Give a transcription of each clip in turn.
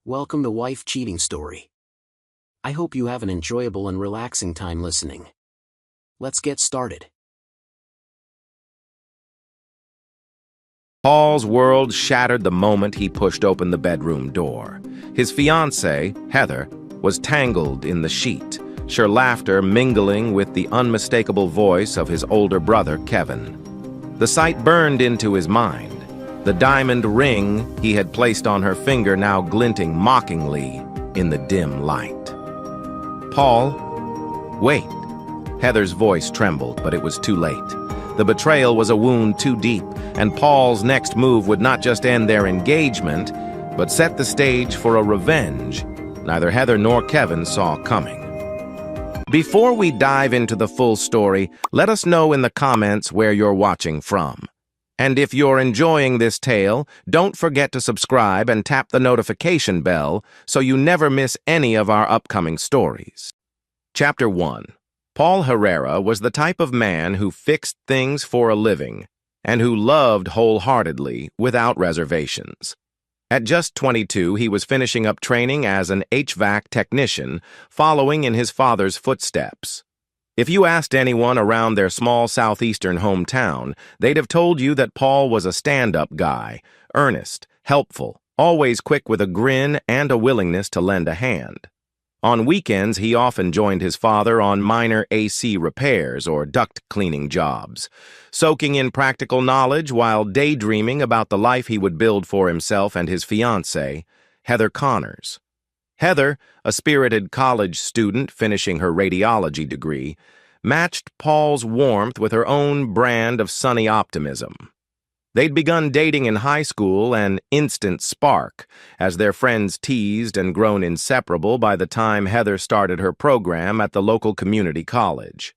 Welcome to Wife Cheating Story. I hope you have an enjoyable and relaxing time listening. Let's get started. Paul's world shattered the moment he pushed open the bedroom door. His fiancée, Heather, was tangled in the sheet, her laughter mingling with the unmistakable voice of his older brother, Kevin. The sight burned into his mind, the diamond ring he had placed on her finger now glinting mockingly in the dim light. "Paul, wait." Heather's voice trembled, but it was too late. The betrayal was a wound too deep, and Paul's next move would not just end their engagement, but set the stage for a revenge neither Heather nor Kevin saw coming. Before we dive into the full story, let us know in the comments where you're watching from. And if you're enjoying this tale, don't forget to subscribe and tap the notification bell so you never miss any of our upcoming stories. Chapter 1. Paul Herrera was the type of man who fixed things for a living and who loved wholeheartedly without reservations. At just 22, he was finishing up training as an HVAC technician, following in his father's footsteps. If you asked anyone around their small southeastern hometown, they'd have told you that Paul was a stand-up guy, earnest, helpful, always quick with a grin and a willingness to lend a hand. On weekends, he often joined his father on minor AC repairs or duct cleaning jobs, soaking in practical knowledge while daydreaming about the life he would build for himself and his fiancée, Heather Connors. Heather, a spirited college student finishing her radiology degree, matched Paul's warmth with her own brand of sunny optimism. They'd begun dating in high school, an instant spark, as their friends teased and grown inseparable by the time Heather started her program at the local community college.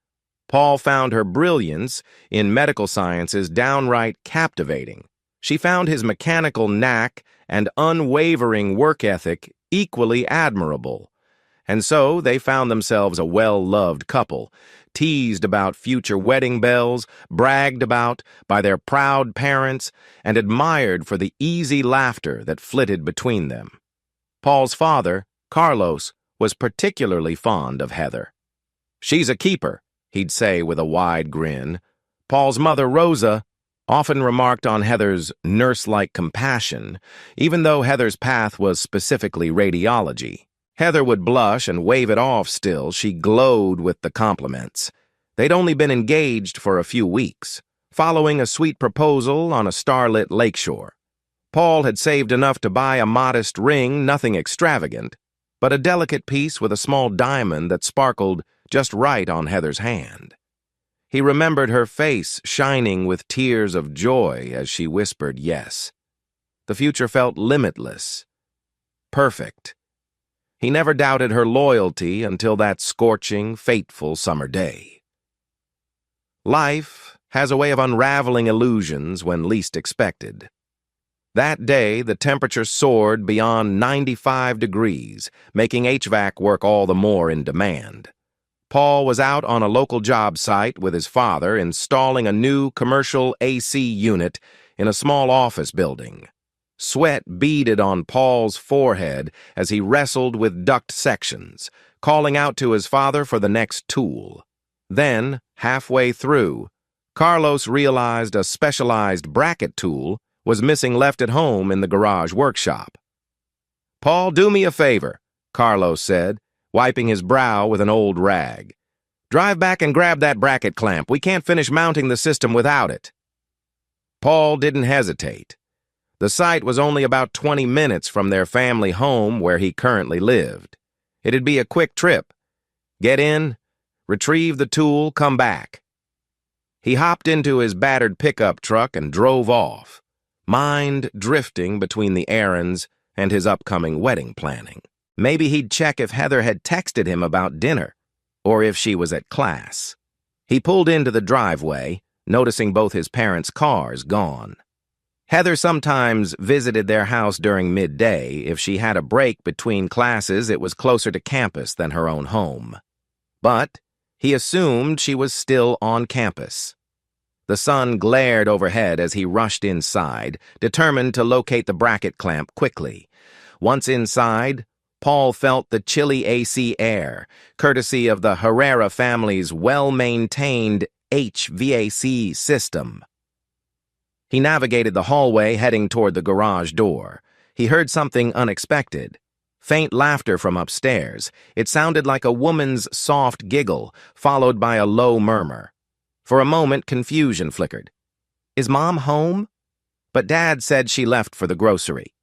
Paul found her brilliance in medical sciences downright captivating. She found his mechanical knack and unwavering work ethic equally admirable. And so they found themselves a well-loved couple, teased about future wedding bells, bragged about by their proud parents, and admired for the easy laughter that flitted between them. Paul's father, Carlos, was particularly fond of Heather. "She's a keeper," he'd say with a wide grin. Paul's mother, Rosa, often remarked on Heather's nurse-like compassion, even though Heather's path was specifically radiology. Heather would blush and wave it off still. She glowed with the compliments. They'd only been engaged for a few weeks, following a sweet proposal on a starlit lakeshore. Paul had saved enough to buy a modest ring, nothing extravagant, but a delicate piece with a small diamond that sparkled just right on Heather's hand. He remembered her face shining with tears of joy as she whispered yes. The future felt limitless, perfect. He never doubted her loyalty until that scorching, fateful summer day. Life has a way of unraveling illusions when least expected. That day, the temperature soared beyond 95 degrees, making HVAC work all the more in demand. Paul was out on a local job site with his father installing a new commercial AC unit in a small office building. Sweat beaded on Paul's forehead as he wrestled with duct sections, calling out to his father for the next tool. Then, halfway through, Carlos realized a specialized bracket tool was missing left at home in the garage workshop. "Paul, do me a favor," Carlos said, wiping his brow with an old rag. "Drive back and grab that bracket clamp. We can't finish mounting the system without it." Paul didn't hesitate. The site was only about 20 minutes from their family home where he currently lived. It'd be a quick trip. Get in, retrieve the tool, come back. He hopped into his battered pickup truck and drove off, mind drifting between the errands and his upcoming wedding planning. Maybe he'd check if Heather had texted him about dinner, or if she was at class. He pulled into the driveway, noticing both his parents' cars gone. Heather sometimes visited their house during midday. If she had a break between classes, it was closer to campus than her own home. But he assumed she was still on campus. The sun glared overhead as he rushed inside, determined to locate the bracket clamp quickly. Once inside, Paul felt the chilly AC air, courtesy of the Herrera family's well-maintained HVAC system. He navigated the hallway, heading toward the garage door. He heard something unexpected. Faint laughter from upstairs. It sounded like a woman's soft giggle, followed by a low murmur. For a moment, confusion flickered. Is Mom home? But Dad said she left for the grocery.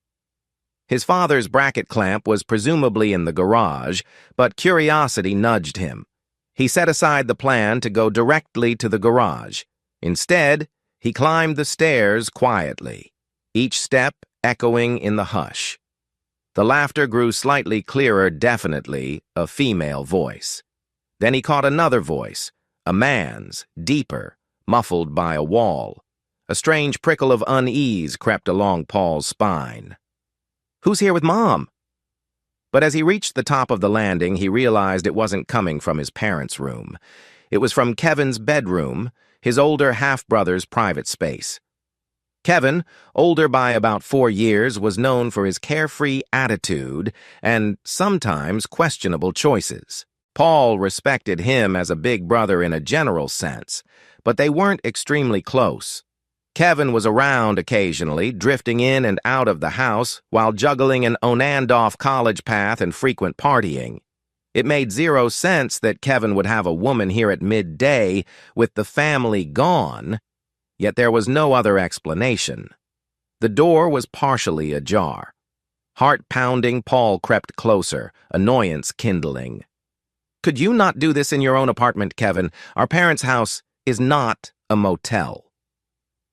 His father's bracket clamp was presumably in the garage, but curiosity nudged him. He set aside the plan to go directly to the garage. Instead, he climbed the stairs quietly, each step echoing in the hush. The laughter grew slightly clearer, definitely a female voice. Then he caught another voice, a man's, deeper, muffled by a wall. A strange prickle of unease crept along Paul's spine. "Who's here with Mom?" But as he reached the top of the landing, he realized it wasn't coming from his parents' room. It was from Kevin's bedroom, his older half-brother's private space. Kevin, older by about 4 years, was known for his carefree attitude and sometimes questionable choices. Paul respected him as a big brother in a general sense, but they weren't extremely close. Kevin was around occasionally, drifting in and out of the house while juggling an Onandoff college path and frequent partying. It made zero sense that Kevin would have a woman here at midday with the family gone, yet there was no other explanation. The door was partially ajar. Heart-pounding, Paul crept closer, annoyance kindling. "Could you not do this in your own apartment, Kevin? Our parents' house is not a motel."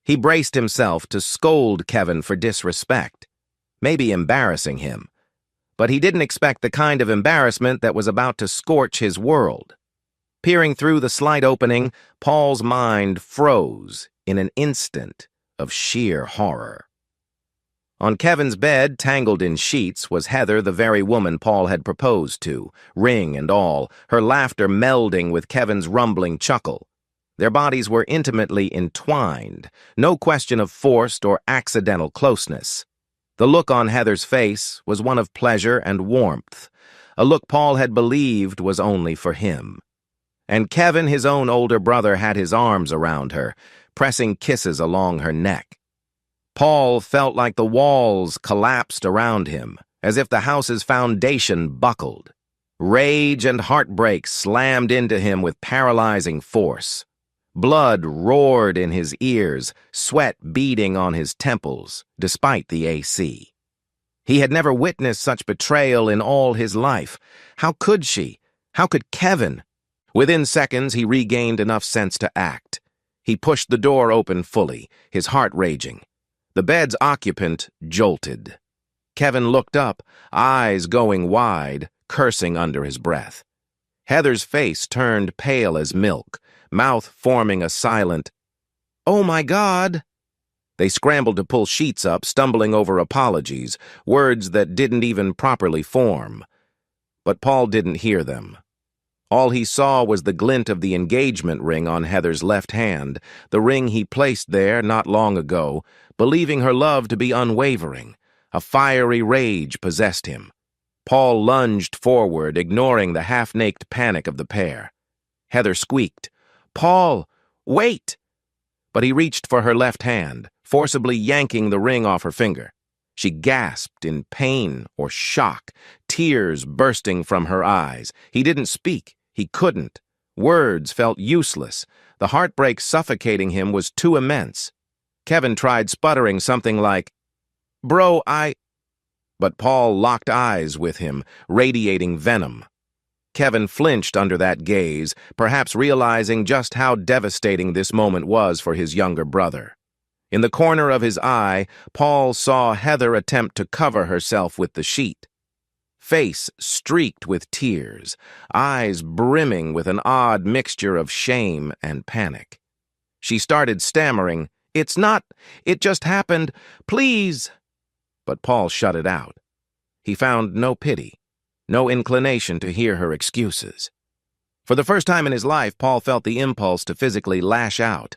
He braced himself to scold Kevin for disrespect, maybe embarrassing him. But he didn't expect the kind of embarrassment that was about to scorch his world. Peering through the slight opening, Paul's mind froze in an instant of sheer horror. On Kevin's bed, tangled in sheets, was Heather, the very woman Paul had proposed to, ring and all, her laughter melding with Kevin's rumbling chuckle. Their bodies were intimately entwined, no question of forced or accidental closeness. The look on Heather's face was one of pleasure and warmth, a look Paul had believed was only for him. And Kevin, his own older brother, had his arms around her, pressing kisses along her neck. Paul felt like the walls collapsed around him, as if the house's foundation buckled. Rage and heartbreak slammed into him with paralyzing force. Blood roared in his ears, sweat beading on his temples, despite the AC. He had never witnessed such betrayal in all his life. How could she? How could Kevin? Within seconds, he regained enough sense to act. He pushed the door open fully, his heart raging. The bed's occupant jolted. Kevin looked up, eyes going wide, cursing under his breath. Heather's face turned pale as milk, mouth forming a silent, "Oh my God!" They scrambled to pull sheets up, stumbling over apologies, words that didn't even properly form. But Paul didn't hear them. All he saw was the glint of the engagement ring on Heather's left hand, the ring he placed there not long ago, believing her love to be unwavering. A fiery rage possessed him. Paul lunged forward, ignoring the half-naked panic of the pair. Heather squeaked, "Paul, wait!" But he reached for her left hand, forcibly yanking the ring off her finger. She gasped in pain or shock, tears bursting from her eyes. He didn't speak. He couldn't. Words felt useless. The heartbreak suffocating him was too immense. Kevin tried sputtering something like, "Bro, But Paul locked eyes with him, radiating venom. Kevin flinched under that gaze, perhaps realizing just how devastating this moment was for his younger brother. In the corner of his eye, Paul saw Heather attempt to cover herself with the sheet. Face streaked with tears, eyes brimming with an odd mixture of shame and panic. She started stammering, "It just happened, please." But Paul shut it out. He found no pity, no inclination to hear her excuses. For the first time in his life, Paul felt the impulse to physically lash out.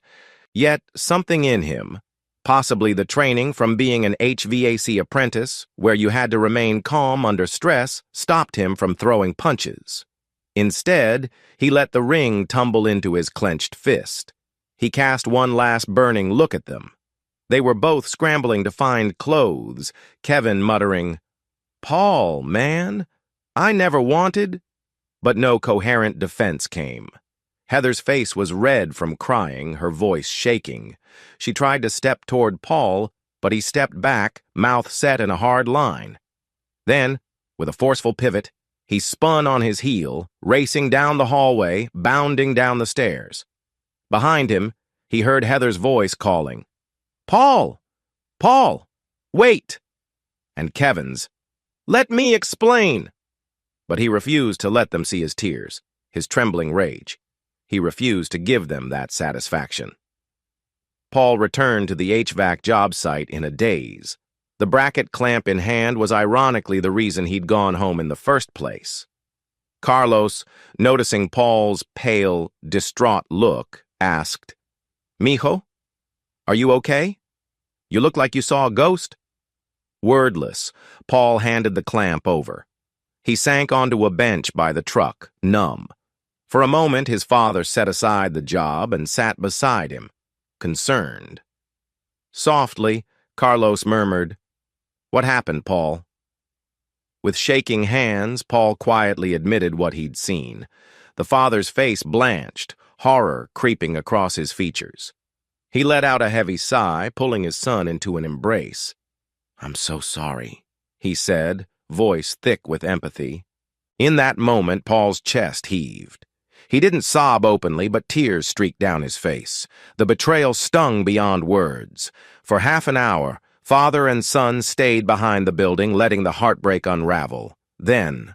Yet something in him, Possibly the training from being an HVAC apprentice, where you had to remain calm under stress, stopped him from throwing punches. Instead, he let the ring tumble into his clenched fist. He cast one last burning look at them. They were both scrambling to find clothes, Kevin muttering, "Paul, man, I never wanted..." But no coherent defense came. Heather's face was red from crying, her voice shaking. She tried to step toward Paul, but he stepped back, mouth set in a hard line. Then, with a forceful pivot, he spun on his heel, racing down the hallway, bounding down the stairs. Behind him, he heard Heather's voice calling, "Paul! Paul! Wait!" And Kevin's, "Let me explain!" But he refused to let them see his tears, his trembling rage. He refused to give them that satisfaction. Paul returned to the HVAC job site in a daze. The bracket clamp in hand was ironically the reason he'd gone home in the first place. Carlos, noticing Paul's pale, distraught look, asked, "Mijo, are you okay? You look like you saw a ghost." Wordless, Paul handed the clamp over. He sank onto a bench by the truck, numb. For a moment, his father set aside the job and sat beside him, concerned. Softly, Carlos murmured, "What happened, Paul?" With shaking hands, Paul quietly admitted what he'd seen. The father's face blanched, horror creeping across his features. He let out a heavy sigh, pulling his son into an embrace. "I'm so sorry," he said, voice thick with empathy. In that moment, Paul's chest heaved. He didn't sob openly, but tears streaked down his face. The betrayal stung beyond words. For half an hour, father and son stayed behind the building, letting the heartbreak unravel. Then,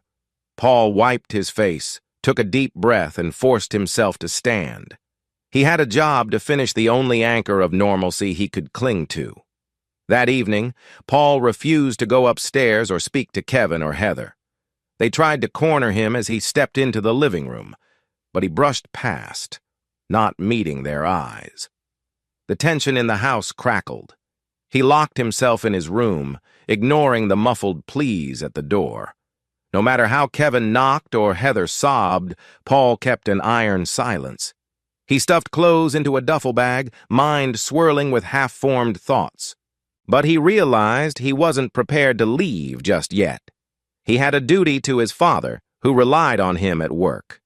Paul wiped his face, took a deep breath, and forced himself to stand. He had a job to finish the only anchor of normalcy he could cling to. That evening, Paul refused to go upstairs or speak to Kevin or Heather. They tried to corner him as he stepped into the living room, but he brushed past, not meeting their eyes. The tension in the house crackled. He locked himself in his room, ignoring the muffled pleas at the door. No matter how Kevin knocked or Heather sobbed, Paul kept an iron silence. He stuffed clothes into a duffel bag, mind swirling with half-formed thoughts. But he realized he wasn't prepared to leave just yet. He had a duty to his father, who relied on him at work.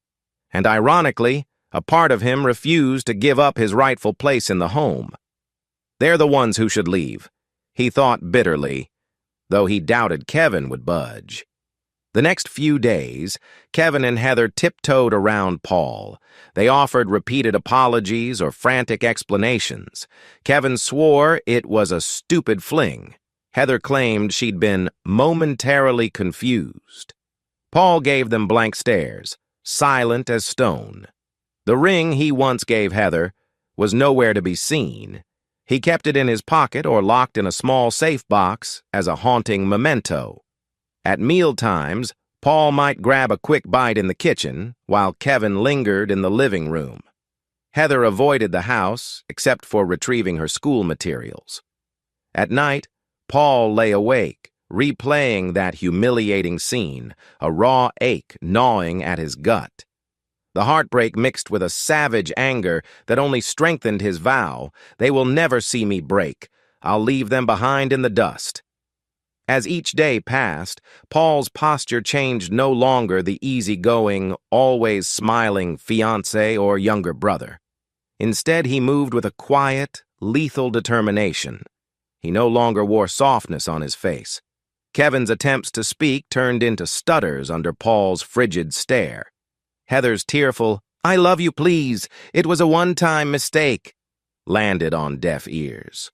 And ironically, a part of him refused to give up his rightful place in the home. They're the ones who should leave, he thought bitterly, though he doubted Kevin would budge. The next few days, Kevin and Heather tiptoed around Paul. They offered repeated apologies or frantic explanations. Kevin swore it was a stupid fling. Heather claimed she'd been momentarily confused. Paul gave them blank stares, silent as stone. The ring he once gave Heather was nowhere to be seen. He kept it in his pocket or locked in a small safe box as a haunting memento. At meal times, Paul might grab a quick bite in the kitchen, while Kevin lingered in the living room. Heather avoided the house, except for retrieving her school materials. At night, Paul lay awake, replaying that humiliating scene, a raw ache gnawing at his gut. The heartbreak mixed with a savage anger that only strengthened his vow, "They will never see me break. I'll leave them behind in the dust." As each day passed, Paul's posture changed no longer the easygoing, always smiling fiancé or younger brother. Instead, he moved with a quiet, lethal determination. He no longer wore softness on his face. Kevin's attempts to speak turned into stutters under Paul's frigid stare. Heather's tearful, "I love you, please. It was a one-time mistake," landed on deaf ears.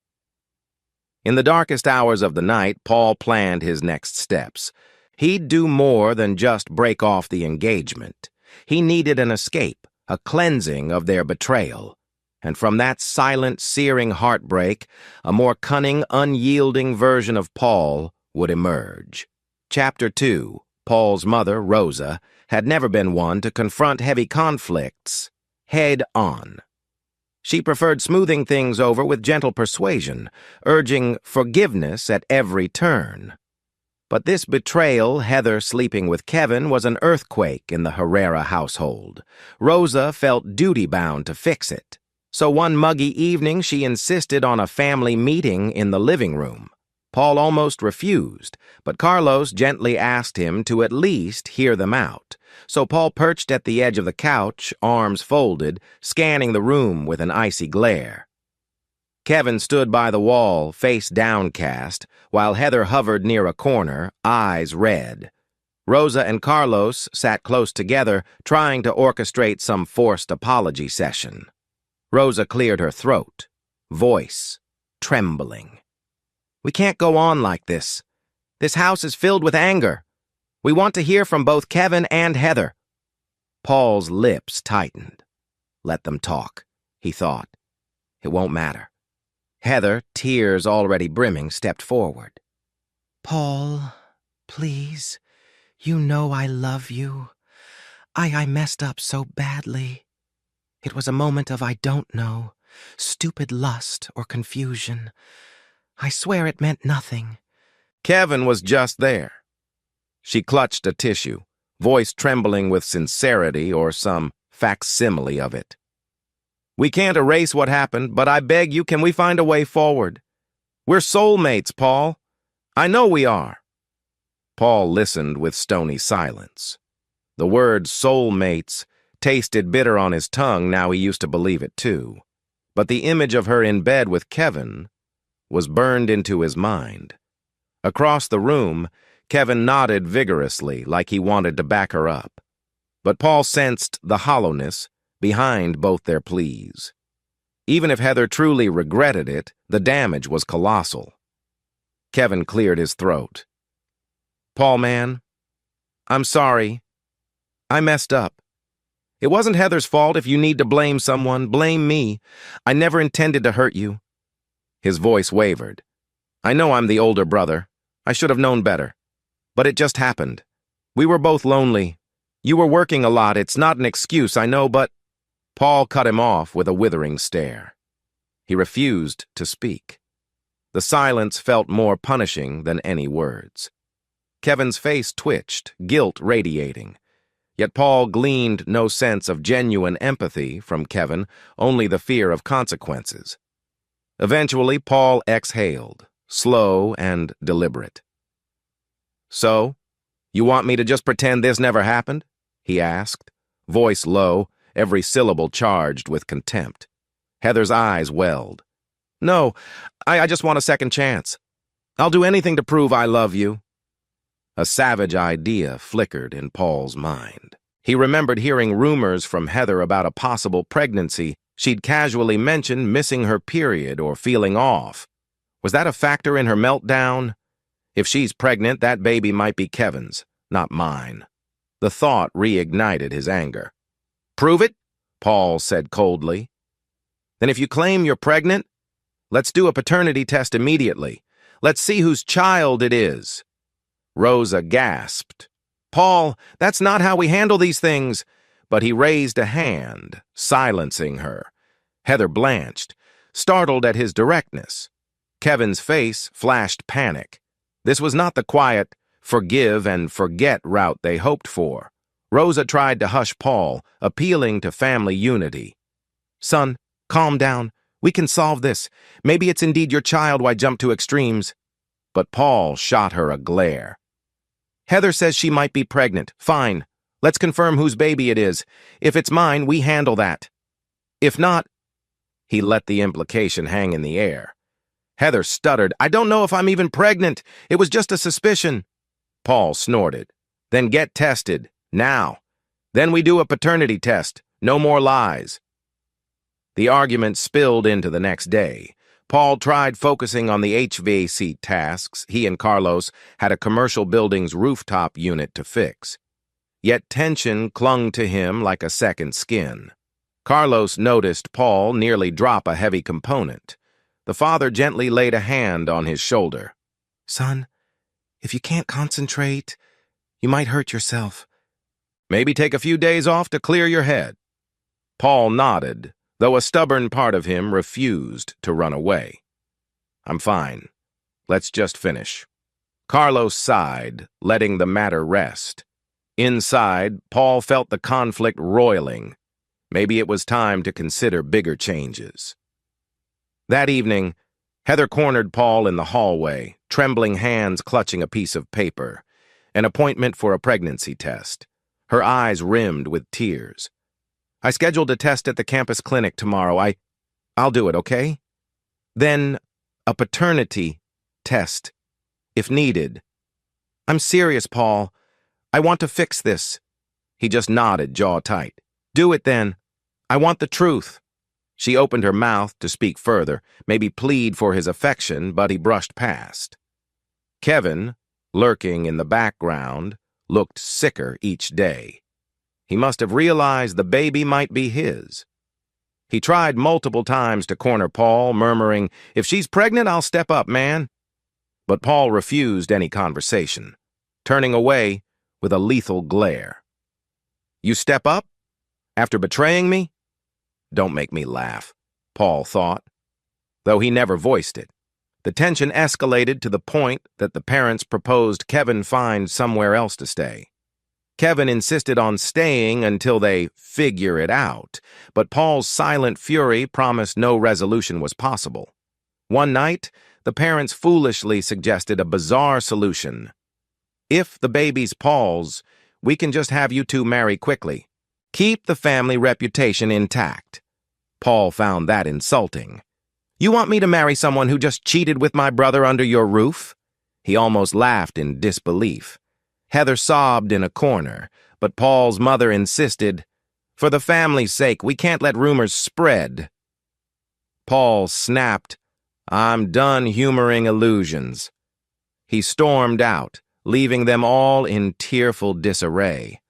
In the darkest hours of the night, Paul planned his next steps. He'd do more than just break off the engagement. He needed an escape, a cleansing of their betrayal. And from that silent, searing heartbreak, a more cunning, unyielding version of Paul would emerge. Chapter 2, Paul's mother, Rosa, had never been one to confront heavy conflicts head on. She preferred smoothing things over with gentle persuasion, urging forgiveness at every turn. But this betrayal, Heather sleeping with Kevin, was an earthquake in the Herrera household. Rosa felt duty-bound to fix it. So one muggy evening she insisted on a family meeting in the living room. Paul almost refused, but Carlos gently asked him to at least hear them out. So Paul perched at the edge of the couch, arms folded, scanning the room with an icy glare. Kevin stood by the wall, face downcast, while Heather hovered near a corner, eyes red. Rosa and Carlos sat close together, trying to orchestrate some forced apology session. Rosa cleared her throat, voice trembling. "We can't go on like this. This house is filled with anger. We want to hear from both Kevin and Heather." Paul's lips tightened. Let them talk, he thought. It won't matter. Heather, tears already brimming, stepped forward. "Paul, please, you know I love you. I messed up so badly. It was a moment of I don't know, stupid lust or confusion. I swear it meant nothing." Kevin was just there. She clutched a tissue, voice trembling with sincerity or some facsimile of it. "We can't erase what happened, but I beg you, can we find a way forward? We're soulmates, Paul. I know we are." Paul listened with stony silence. The word soulmates tasted bitter on his tongue. Now he used to believe it too. But the image of her in bed with Kevin was burned into his mind. Across the room, Kevin nodded vigorously like he wanted to back her up. But Paul sensed the hollowness behind both their pleas. Even if Heather truly regretted it, the damage was colossal. Kevin cleared his throat. "Paul, man, I'm sorry. I messed up. It wasn't Heather's fault. If you need to blame someone, blame me. I never intended to hurt you." His voice wavered. "I know I'm the older brother. I should have known better. But it just happened. We were both lonely. You were working a lot. It's not an excuse, I know, but—" Paul cut him off with a withering stare. He refused to speak. The silence felt more punishing than any words. Kevin's face twitched, guilt radiating. Yet Paul gleaned no sense of genuine empathy from Kevin, only the fear of consequences. Eventually, Paul exhaled, slow and deliberate. "So, you want me to just pretend this never happened?" he asked, voice low, every syllable charged with contempt. Heather's eyes welled. "No, I just want a second chance. I'll do anything to prove I love you." A savage idea flickered in Paul's mind. He remembered hearing rumors from Heather about a possible pregnancy. She'd casually mentioned missing her period or feeling off. Was that a factor in her meltdown? If she's pregnant, that baby might be Kevin's, not mine. The thought reignited his anger. "Prove it?" Paul said coldly. "Then if you claim you're pregnant, let's do a paternity test immediately. Let's see whose child it is." Rosa gasped. "Paul, that's not how we handle these things." But he raised a hand, silencing her. Heather blanched, startled at his directness. Kevin's face flashed panic. This was not the quiet, forgive and forget route they hoped for. Rosa tried to hush Paul, appealing to family unity. "Son, calm down. We can solve this. Maybe it's indeed your child. Why jump to extremes?" But Paul shot her a glare. "Heather says she might be pregnant. Fine. Let's confirm whose baby it is. If it's mine, we handle that. If not—" He let the implication hang in the air. Heather stuttered. "I don't know if I'm even pregnant. It was just a suspicion." Paul snorted. "Then get tested. Now. Then we do a paternity test. No more lies." The argument spilled into the next day. Paul tried focusing on the HVAC tasks. He and Carlos had a commercial building's rooftop unit to fix. Yet tension clung to him like a second skin. Carlos noticed Paul nearly drop a heavy component. The father gently laid a hand on his shoulder. "Son, if you can't concentrate, you might hurt yourself." "Maybe take a few days off to clear your head." Paul nodded, though a stubborn part of him refused to run away. "I'm fine. Let's just finish." Carlos sighed, letting the matter rest. Inside, Paul felt the conflict roiling. Maybe it was time to consider bigger changes. That evening, Heather cornered Paul in the hallway, trembling hands clutching a piece of paper. An appointment for a pregnancy test. Her eyes rimmed with tears. "I scheduled a test at the campus clinic tomorrow. I'll do it, okay? Then a paternity test, if needed." "I'm serious, Paul. I want to fix this." He just nodded, jaw tight. "Do it then. I want the truth." She opened her mouth to speak further, maybe plead for his affection, but he brushed past. Kevin, lurking in the background, looked sicker each day. He must have realized the baby might be his. He tried multiple times to corner Paul, murmuring, "If she's pregnant, I'll step up, man." But Paul refused any conversation, turning away with a lethal glare. "You step up? After betraying me?" Don't make me laugh, Paul thought, though he never voiced it. The tension escalated to the point that the parents proposed Kevin find somewhere else to stay. Kevin insisted on staying until they figure it out, but Paul's silent fury promised no resolution was possible. One night, the parents foolishly suggested a bizarre solution. "If the baby's Paul's, we can just have you two marry quickly. Keep the family reputation intact." Paul found that insulting. "You want me to marry someone who just cheated with my brother under your roof?" He almost laughed in disbelief. Heather sobbed in a corner, but Paul's mother insisted, "For the family's sake, we can't let rumors spread." Paul snapped, "I'm done humoring illusions." He stormed out, leaving them all in tearful disarray.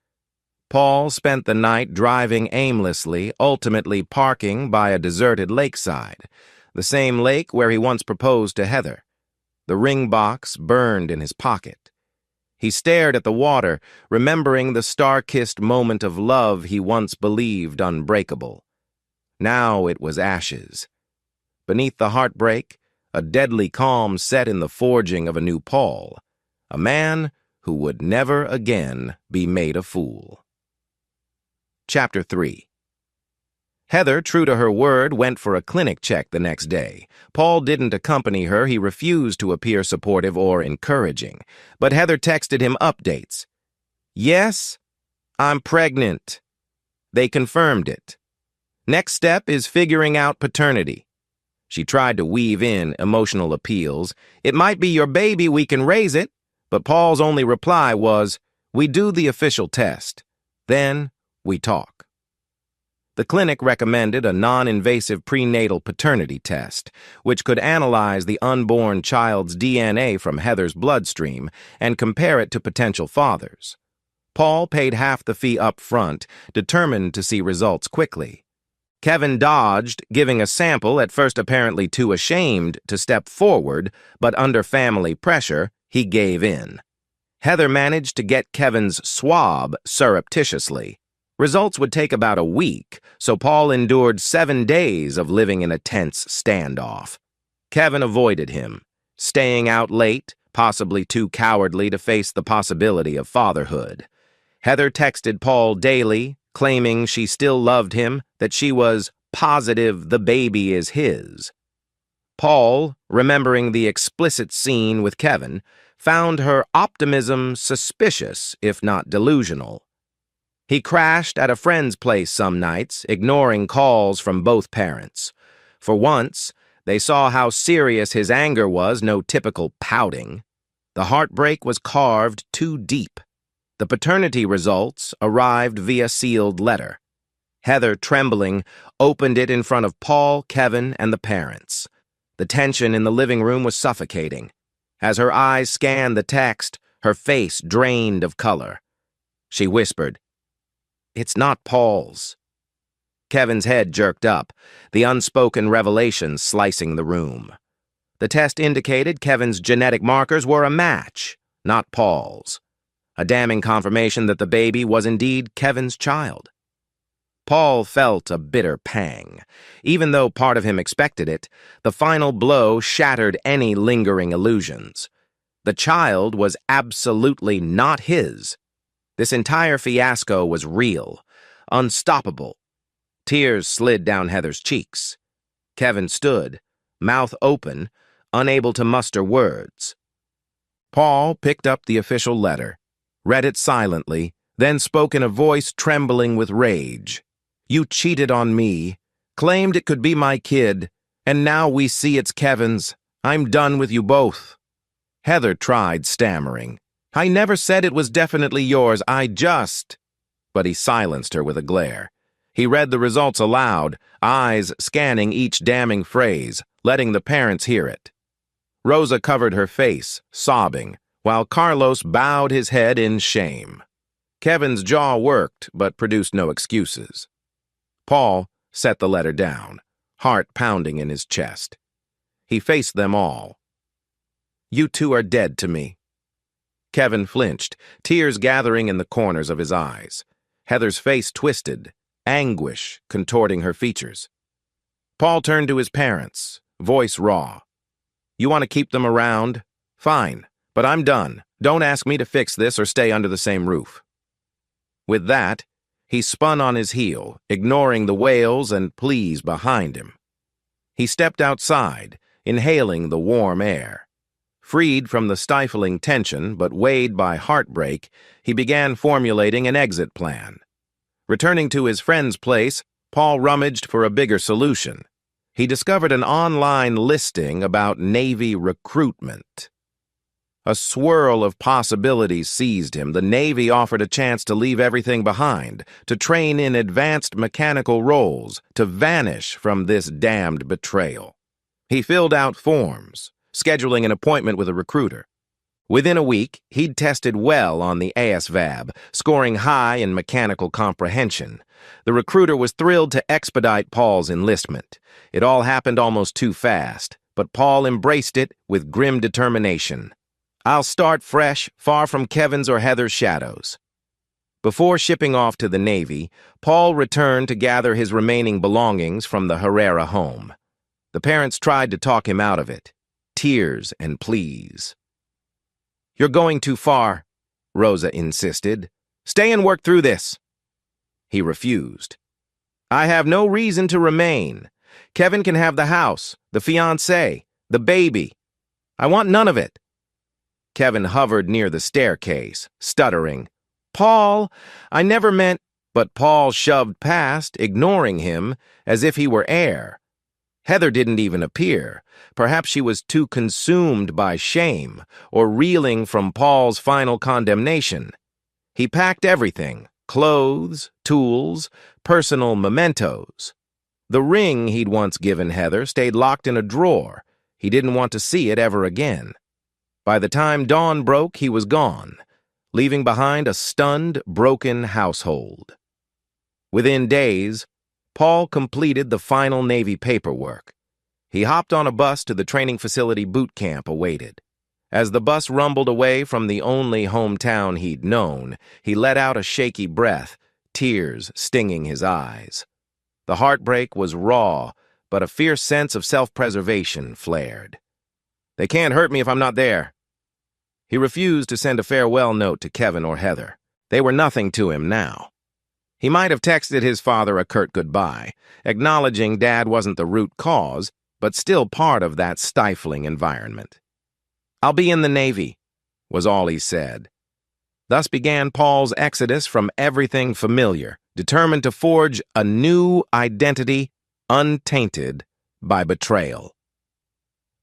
Paul spent the night driving aimlessly, ultimately parking by a deserted lakeside, the same lake where he once proposed to Heather. The ring box burned in his pocket. He stared at the water, remembering the star-kissed moment of love he once believed unbreakable. Now it was ashes. Beneath the heartbreak, a deadly calm set in the forging of a new Paul, a man who would never again be made a fool. Chapter 3. Heather, true to her word, went for a clinic check the next day. Paul didn't accompany her. He refused to appear supportive or encouraging. But Heather texted him updates. "Yes, I'm pregnant." They confirmed it. "Next step is figuring out paternity." She tried to weave in emotional appeals. "It might be your baby, we can raise it." But Paul's only reply was, "We do the official test. Then we talk." The clinic recommended a non-invasive prenatal paternity test, which could analyze the unborn child's DNA from Heather's bloodstream and compare it to potential fathers. Paul paid half the fee up front, determined to see results quickly. Kevin dodged, giving a sample, at first apparently too ashamed to step forward, but under family pressure, he gave in. Heather managed to get Kevin's swab surreptitiously. Results would take about a week, so Paul endured 7 days of living in a tense standoff. Kevin avoided him, staying out late, possibly too cowardly to face the possibility of fatherhood. Heather texted Paul daily, claiming she still loved him, that she was positive the baby is his. Paul, remembering the explicit scene with Kevin, found her optimism suspicious, if not delusional. He crashed at a friend's place some nights, ignoring calls from both parents. For once, they saw how serious his anger was, no typical pouting. The heartbreak was carved too deep. The paternity results arrived via sealed letter. Heather, trembling, opened it in front of Paul, Kevin, and the parents. The tension in the living room was suffocating. As her eyes scanned the text, her face drained of color. She whispered, "It's not Paul's." Kevin's head jerked up, the unspoken revelation slicing the room. The test indicated Kevin's genetic markers were a match, not Paul's. A damning confirmation that the baby was indeed Kevin's child. Paul felt a bitter pang. Even though part of him expected it, the final blow shattered any lingering illusions. The child was absolutely not his. This entire fiasco was real, unstoppable. Tears slid down Heather's cheeks. Kevin stood, mouth open, unable to muster words. Paul picked up the official letter, read it silently, then spoke in a voice trembling with rage. "You cheated on me, claimed it could be my kid, and now we see it's Kevin's. I'm done with you both." Heather tried stammering. "I never said it was definitely yours, I just—" But he silenced her with a glare. He read the results aloud, eyes scanning each damning phrase, letting the parents hear it. Rosa covered her face, sobbing, while Carlos bowed his head in shame. Kevin's jaw worked, but produced no excuses. Paul set the letter down, heart pounding in his chest. He faced them all. "You two are dead to me." Kevin flinched, tears gathering in the corners of his eyes. Heather's face twisted, anguish contorting her features. Paul turned to his parents, voice raw. "You want to keep them around? Fine, but I'm done. Don't ask me to fix this or stay under the same roof." With that, he spun on his heel, ignoring the wails and pleas behind him. He stepped outside, inhaling the warm air. Freed from the stifling tension, but weighed by heartbreak, he began formulating an exit plan. Returning to his friend's place, Paul rummaged for a bigger solution. He discovered an online listing about Navy recruitment. A swirl of possibilities seized him. The Navy offered a chance to leave everything behind, to train in advanced mechanical roles, to vanish from this damned betrayal. He filled out forms, scheduling an appointment with a recruiter. Within a week, he'd tested well on the ASVAB, scoring high in mechanical comprehension. The recruiter was thrilled to expedite Paul's enlistment. It all happened almost too fast, but Paul embraced it with grim determination. "I'll start fresh, far from Kevin's or Heather's shadows." Before shipping off to the Navy, Paul returned to gather his remaining belongings from the Herrera home. The parents tried to talk him out of it. Tears and pleas. "You're going too far," Rosa insisted. "Stay and work through this." He refused. "I have no reason to remain. Kevin can have the house, the fiancée, the baby. I want none of it." Kevin hovered near the staircase, stuttering. "Paul, I never meant—" But Paul shoved past, ignoring him, as if he were air. Heather didn't even appear. Perhaps she was too consumed by shame, or reeling from Paul's final condemnation. He packed everything: clothes, tools, personal mementos. The ring he'd once given Heather stayed locked in a drawer. He didn't want to see it ever again. By the time dawn broke, he was gone, leaving behind a stunned, broken household. Within days, Paul completed the final Navy paperwork. He hopped on a bus to the training facility boot camp awaited. As the bus rumbled away from the only hometown he'd known, he let out a shaky breath, tears stinging his eyes. The heartbreak was raw, but a fierce sense of self-preservation flared. "They can't hurt me if I'm not there." He refused to send a farewell note to Kevin or Heather. They were nothing to him now. He might have texted his father a curt goodbye, acknowledging Dad wasn't the root cause, but still part of that stifling environment. "I'll be in the Navy," was all he said. Thus began Paul's exodus from everything familiar, determined to forge a new identity untainted by betrayal.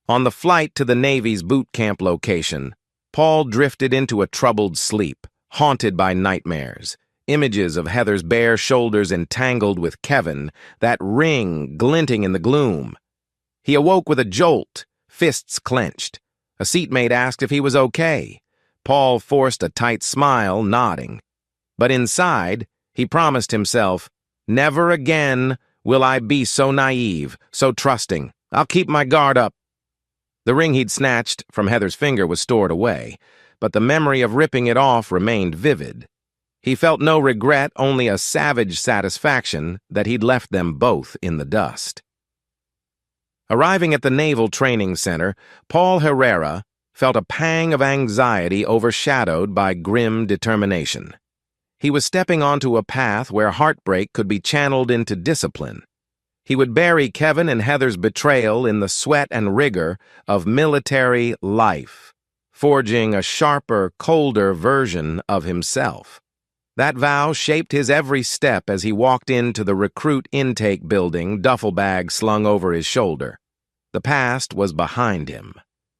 On the flight to the Navy's boot camp location, Paul drifted into a troubled sleep, haunted by nightmares. Images of Heather's bare shoulders entangled with Kevin, that ring glinting in the gloom. He awoke with a jolt, fists clenched. A seatmate asked if he was okay. Paul forced a tight smile, nodding. But inside, he promised himself, "Never again will I be so naive, so trusting. I'll keep my guard up." The ring he'd snatched from Heather's finger was stored away, but the memory of ripping it off remained vivid. He felt no regret, only a savage satisfaction that he'd left them both in the dust. Arriving at the Naval Training Center, Paul Herrera felt a pang of anxiety overshadowed by grim determination. He was stepping onto a path where heartbreak could be channeled into discipline. He would bury Kevin and Heather's betrayal in the sweat and rigor of military life, forging a sharper, colder version of himself. That vow shaped his every step as he walked into the recruit intake building, duffel bag slung over his shoulder. The past was behind him.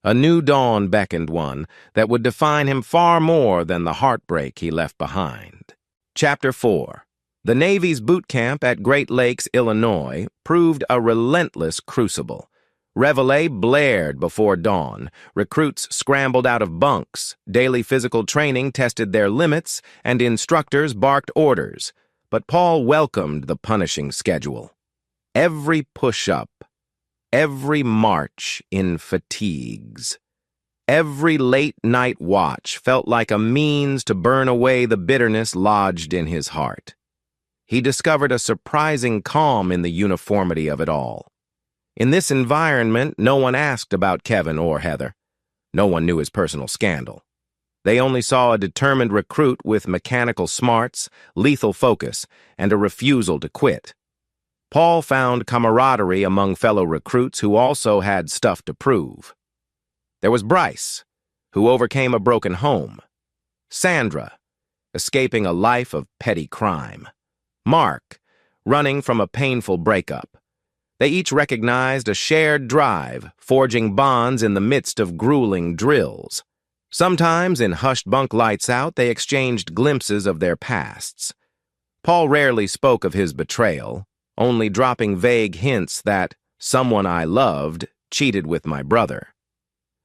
A new dawn beckoned, one that would define him far more than the heartbreak he left behind. Chapter 4. The Navy's boot camp at Great Lakes, Illinois, proved a relentless crucible. Reveille blared before dawn. Recruits scrambled out of bunks. Daily physical training tested their limits, and instructors barked orders. But Paul welcomed the punishing schedule. Every push-up, every march in fatigues, every late-night watch felt like a means to burn away the bitterness lodged in his heart. He discovered a surprising calm in the uniformity of it all. In this environment, no one asked about Kevin or Heather. No one knew his personal scandal. They only saw a determined recruit with mechanical smarts, lethal focus, and a refusal to quit. Paul found camaraderie among fellow recruits who also had stuff to prove. There was Bryce, who overcame a broken home. Sandra, escaping a life of petty crime. Mark, running from a painful breakup. They each recognized a shared drive, forging bonds in the midst of grueling drills. Sometimes, in hushed bunk lights out, they exchanged glimpses of their pasts. Paul rarely spoke of his betrayal, only dropping vague hints that someone I loved cheated with my brother.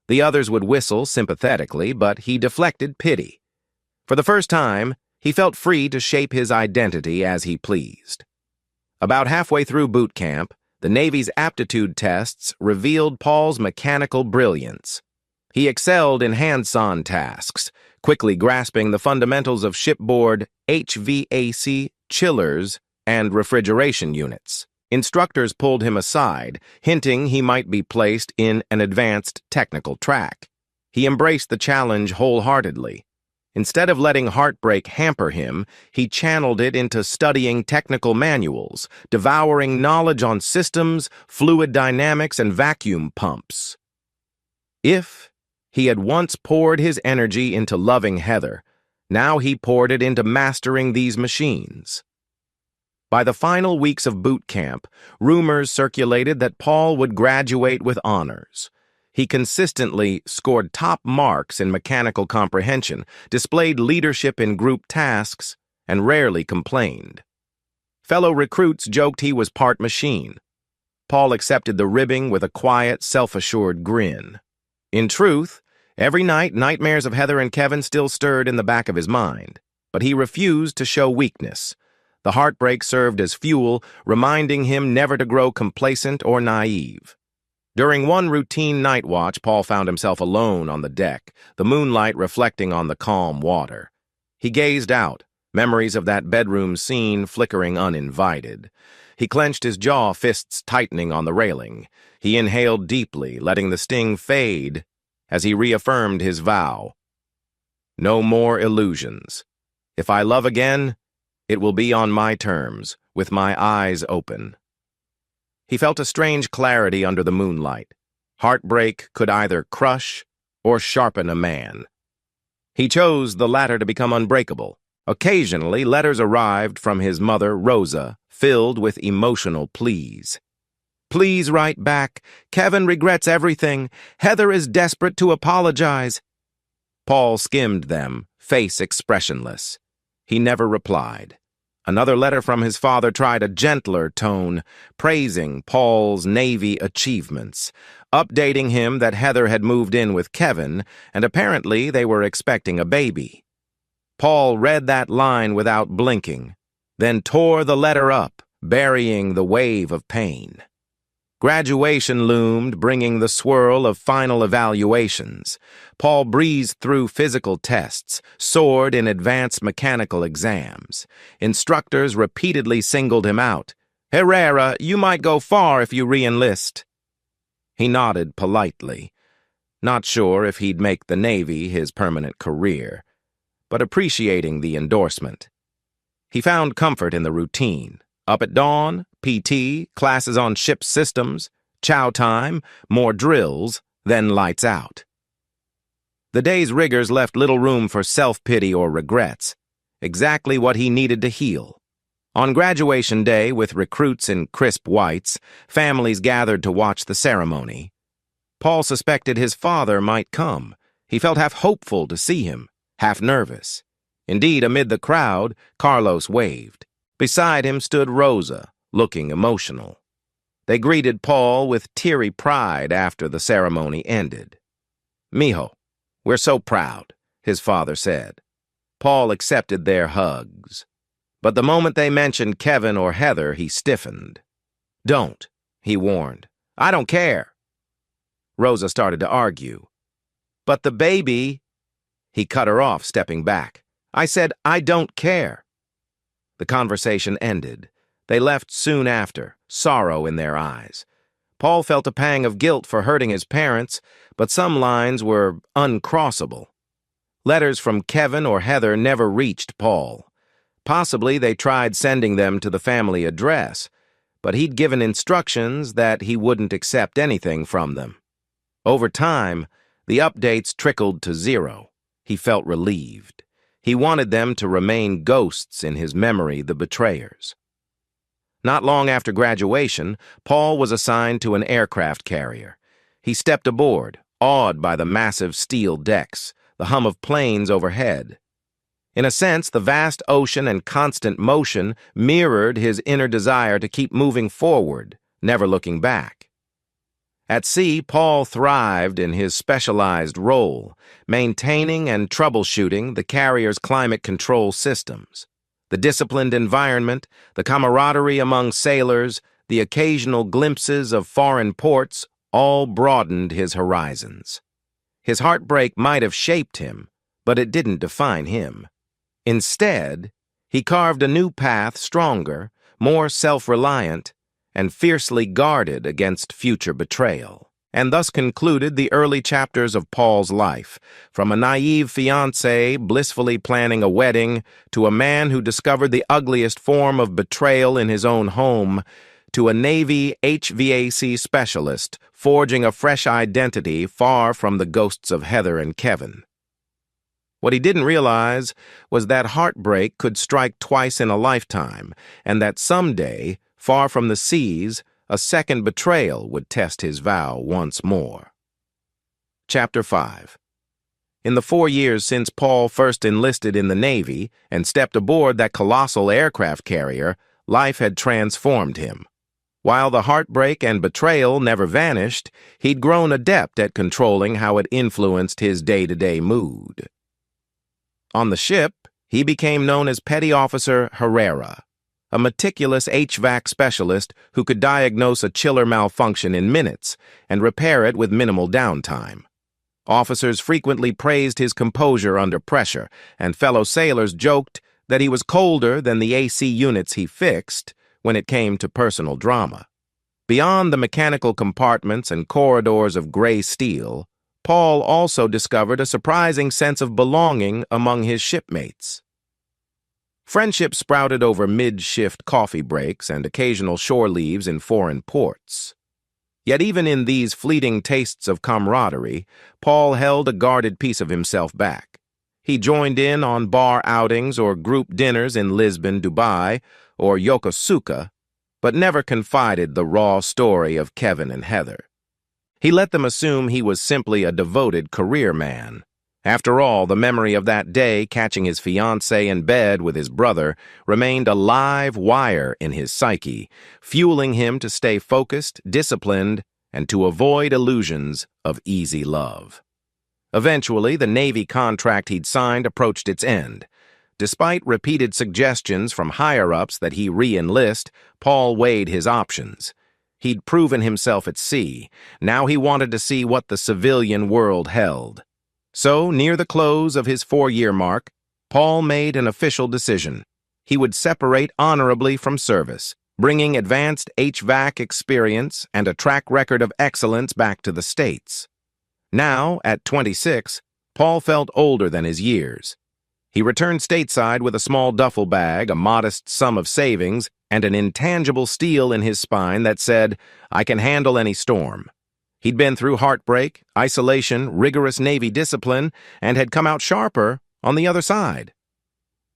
The others would whistle sympathetically, but he deflected pity. For the first time, he felt free to shape his identity as he pleased. About halfway through boot camp, the Navy's aptitude tests revealed Paul's mechanical brilliance. He excelled in hands-on tasks, quickly grasping the fundamentals of shipboard HVAC, chillers, and refrigeration units. Instructors pulled him aside, hinting he might be placed in an advanced technical track. He embraced the challenge wholeheartedly. Instead of letting heartbreak hamper him, he channeled it into studying technical manuals, devouring knowledge on systems, fluid dynamics, and vacuum pumps. If he had once poured his energy into loving Heather, now he poured it into mastering these machines. By the final weeks of boot camp, rumors circulated that Paul would graduate with honors. He consistently scored top marks in mechanical comprehension, displayed leadership in group tasks, and rarely complained. Fellow recruits joked he was part machine. Paul accepted the ribbing with a quiet, self-assured grin. In truth, every night nightmares of Heather and Kevin still stirred in the back of his mind, but he refused to show weakness. The heartbreak served as fuel, reminding him never to grow complacent or naive. During one routine night watch, Paul found himself alone on the deck, the moonlight reflecting on the calm water. He gazed out, memories of that bedroom scene flickering uninvited. He clenched his jaw, fists tightening on the railing. He inhaled deeply, letting the sting fade as he reaffirmed his vow. No more illusions. If I love again, it will be on my terms, with my eyes open. He felt a strange clarity under the moonlight. Heartbreak could either crush or sharpen a man. He chose the latter to become unbreakable. Occasionally, letters arrived from his mother, Rosa, filled with emotional pleas. Please write back. Kevin regrets everything. Heather is desperate to apologize. Paul skimmed them, face expressionless. He never replied. Another letter from his father tried a gentler tone, praising Paul's Navy achievements, updating him that Heather had moved in with Kevin, and apparently they were expecting a baby. Paul read that line without blinking, then tore the letter up, burying the wave of pain. Graduation loomed, bringing the swirl of final evaluations. Paul breezed through physical tests, soared in advanced mechanical exams. Instructors repeatedly singled him out. "Herrera, you might go far if you re-enlist." He nodded politely, not sure if he'd make the Navy his permanent career, but appreciating the endorsement. He found comfort in the routine. Up at dawn, PT, classes on ship systems, chow time, more drills, then lights out. The day's rigors left little room for self-pity or regrets, exactly what he needed to heal. On graduation day, with recruits in crisp whites, families gathered to watch the ceremony. Paul suspected his father might come. He felt half hopeful to see him, half nervous. Indeed, amid the crowd, Carlos waved. Beside him stood Rosa, looking emotional. They greeted Paul with teary pride after the ceremony ended. "Mijo, we're so proud," his father said. Paul accepted their hugs. But the moment they mentioned Kevin or Heather, he stiffened. "Don't," he warned. "I don't care." Rosa started to argue. "But the baby—" He cut her off, stepping back. "I said, I don't care." The conversation ended. They left soon after, sorrow in their eyes. Paul felt a pang of guilt for hurting his parents, but some lines were uncrossable. Letters from Kevin or Heather never reached Paul. Possibly they tried sending them to the family address, but he'd given instructions that he wouldn't accept anything from them. Over time, the updates trickled to zero. He felt relieved. He wanted them to remain ghosts in his memory, the betrayers. Not long after graduation, Paul was assigned to an aircraft carrier. He stepped aboard, awed by the massive steel decks, the hum of planes overhead. In a sense, the vast ocean and constant motion mirrored his inner desire to keep moving forward, never looking back. At sea, Paul thrived in his specialized role, maintaining and troubleshooting the carrier's climate control systems. The disciplined environment, the camaraderie among sailors, the occasional glimpses of foreign ports all broadened his horizons. His heartbreak might have shaped him, but it didn't define him. Instead, he carved a new path stronger, more self-reliant, and fiercely guarded against future betrayal. And thus concluded the early chapters of Paul's life, from a naive fiancé blissfully planning a wedding, to a man who discovered the ugliest form of betrayal in his own home, to a Navy HVAC specialist forging a fresh identity far from the ghosts of Heather and Kevin. What he didn't realize was that heartbreak could strike twice in a lifetime, and that someday, far from the seas, a second betrayal would test his vow once more. Chapter 5. In the 4 years since Paul first enlisted in the Navy and stepped aboard that colossal aircraft carrier, life had transformed him. While the heartbreak and betrayal never vanished, he'd grown adept at controlling how it influenced his day-to-day mood. On the ship, he became known as Petty Officer Herrera, a meticulous HVAC specialist who could diagnose a chiller malfunction in minutes and repair it with minimal downtime. Officers frequently praised his composure under pressure, and fellow sailors joked that he was colder than the AC units he fixed when it came to personal drama. Beyond the mechanical compartments and corridors of gray steel, Paul also discovered a surprising sense of belonging among his shipmates. Friendship sprouted over mid-shift coffee breaks and occasional shore leaves in foreign ports. Yet even in these fleeting tastes of camaraderie, Paul held a guarded piece of himself back. He joined in on bar outings or group dinners in Lisbon, Dubai, or Yokosuka, but never confided the raw story of Kevin and Heather. He let them assume he was simply a devoted career man. After all, the memory of that day catching his fiancée in bed with his brother remained a live wire in his psyche, fueling him to stay focused, disciplined, and to avoid illusions of easy love. Eventually, the Navy contract he'd signed approached its end. Despite repeated suggestions from higher-ups that he re-enlist, Paul weighed his options. He'd proven himself at sea. Now he wanted to see what the civilian world held. So, near the close of his 4-year mark, Paul made an official decision. He would separate honorably from service, bringing advanced HVAC experience and a track record of excellence back to the States. Now, at 26, Paul felt older than his years. He returned stateside with a small duffel bag, a modest sum of savings, and an intangible steel in his spine that said, "I can handle any storm." He'd been through heartbreak, isolation, rigorous Navy discipline, and had come out sharper on the other side.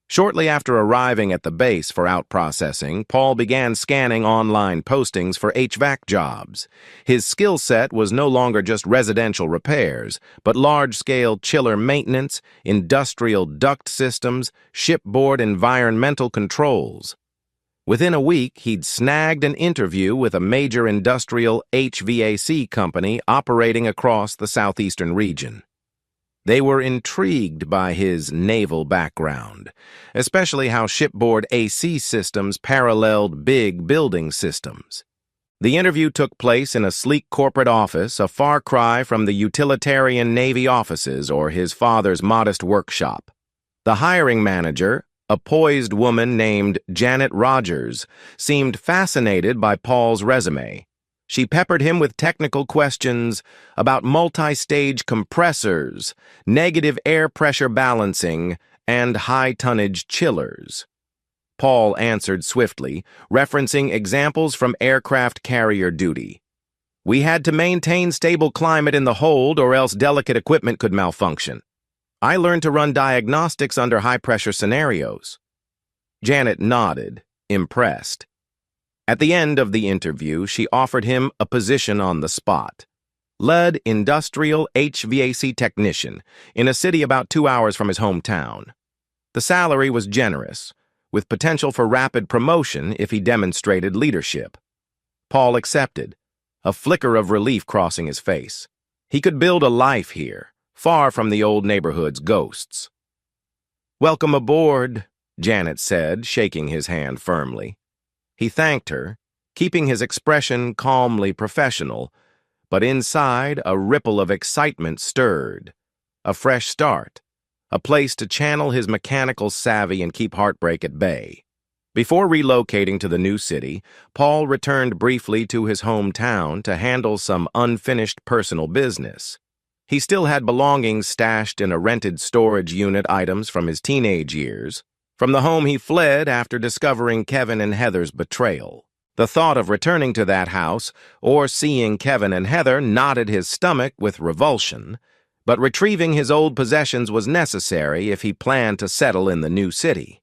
Shortly after arriving at the base for out-processing, Paul began scanning online postings for HVAC jobs. His skill set was no longer just residential repairs, but large-scale chiller maintenance, industrial duct systems, shipboard environmental controls. Within a week, he'd snagged an interview with a major industrial HVAC company operating across the southeastern region. They were intrigued by his naval background, especially how shipboard AC systems paralleled big building systems. The interview took place in a sleek corporate office, a far cry from the utilitarian Navy offices or his father's modest workshop. The hiring manager, a poised woman named Janet Rogers, seemed fascinated by Paul's resume. She peppered him with technical questions about multi-stage compressors, negative air pressure balancing, and high-tonnage chillers. Paul answered swiftly, referencing examples from aircraft carrier duty. "We had to maintain stable climate in the hold or else delicate equipment could malfunction. I learned to run diagnostics under high-pressure scenarios." Janet nodded, impressed. At the end of the interview, she offered him a position on the spot. Lead industrial HVAC technician in a city about 2 hours from his hometown. The salary was generous, with potential for rapid promotion if he demonstrated leadership. Paul accepted, a flicker of relief crossing his face. He could build a life here, far from the old neighborhood's ghosts. "Welcome aboard," Janet said, shaking his hand firmly. He thanked her, keeping his expression calmly professional, but inside a ripple of excitement stirred. A fresh start, a place to channel his mechanical savvy and keep heartbreak at bay. Before relocating to the new city, Paul returned briefly to his hometown to handle some unfinished personal business. He still had belongings stashed in a rented storage unit, items from his teenage years, from the home he fled after discovering Kevin and Heather's betrayal. The thought of returning to that house or seeing Kevin and Heather knotted his stomach with revulsion, but retrieving his old possessions was necessary if he planned to settle in the new city.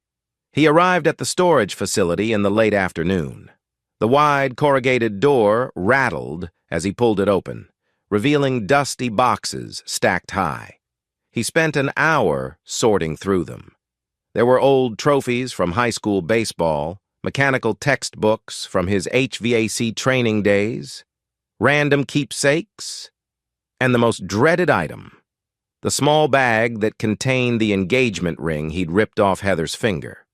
He arrived at the storage facility in the late afternoon. The wide, corrugated door rattled as he pulled it open, revealing dusty boxes stacked high. He spent an hour sorting through them. There were old trophies from high school baseball, mechanical textbooks from his HVAC training days, random keepsakes, and the most dreaded item, the small bag that contained the engagement ring he'd ripped off Heather's finger.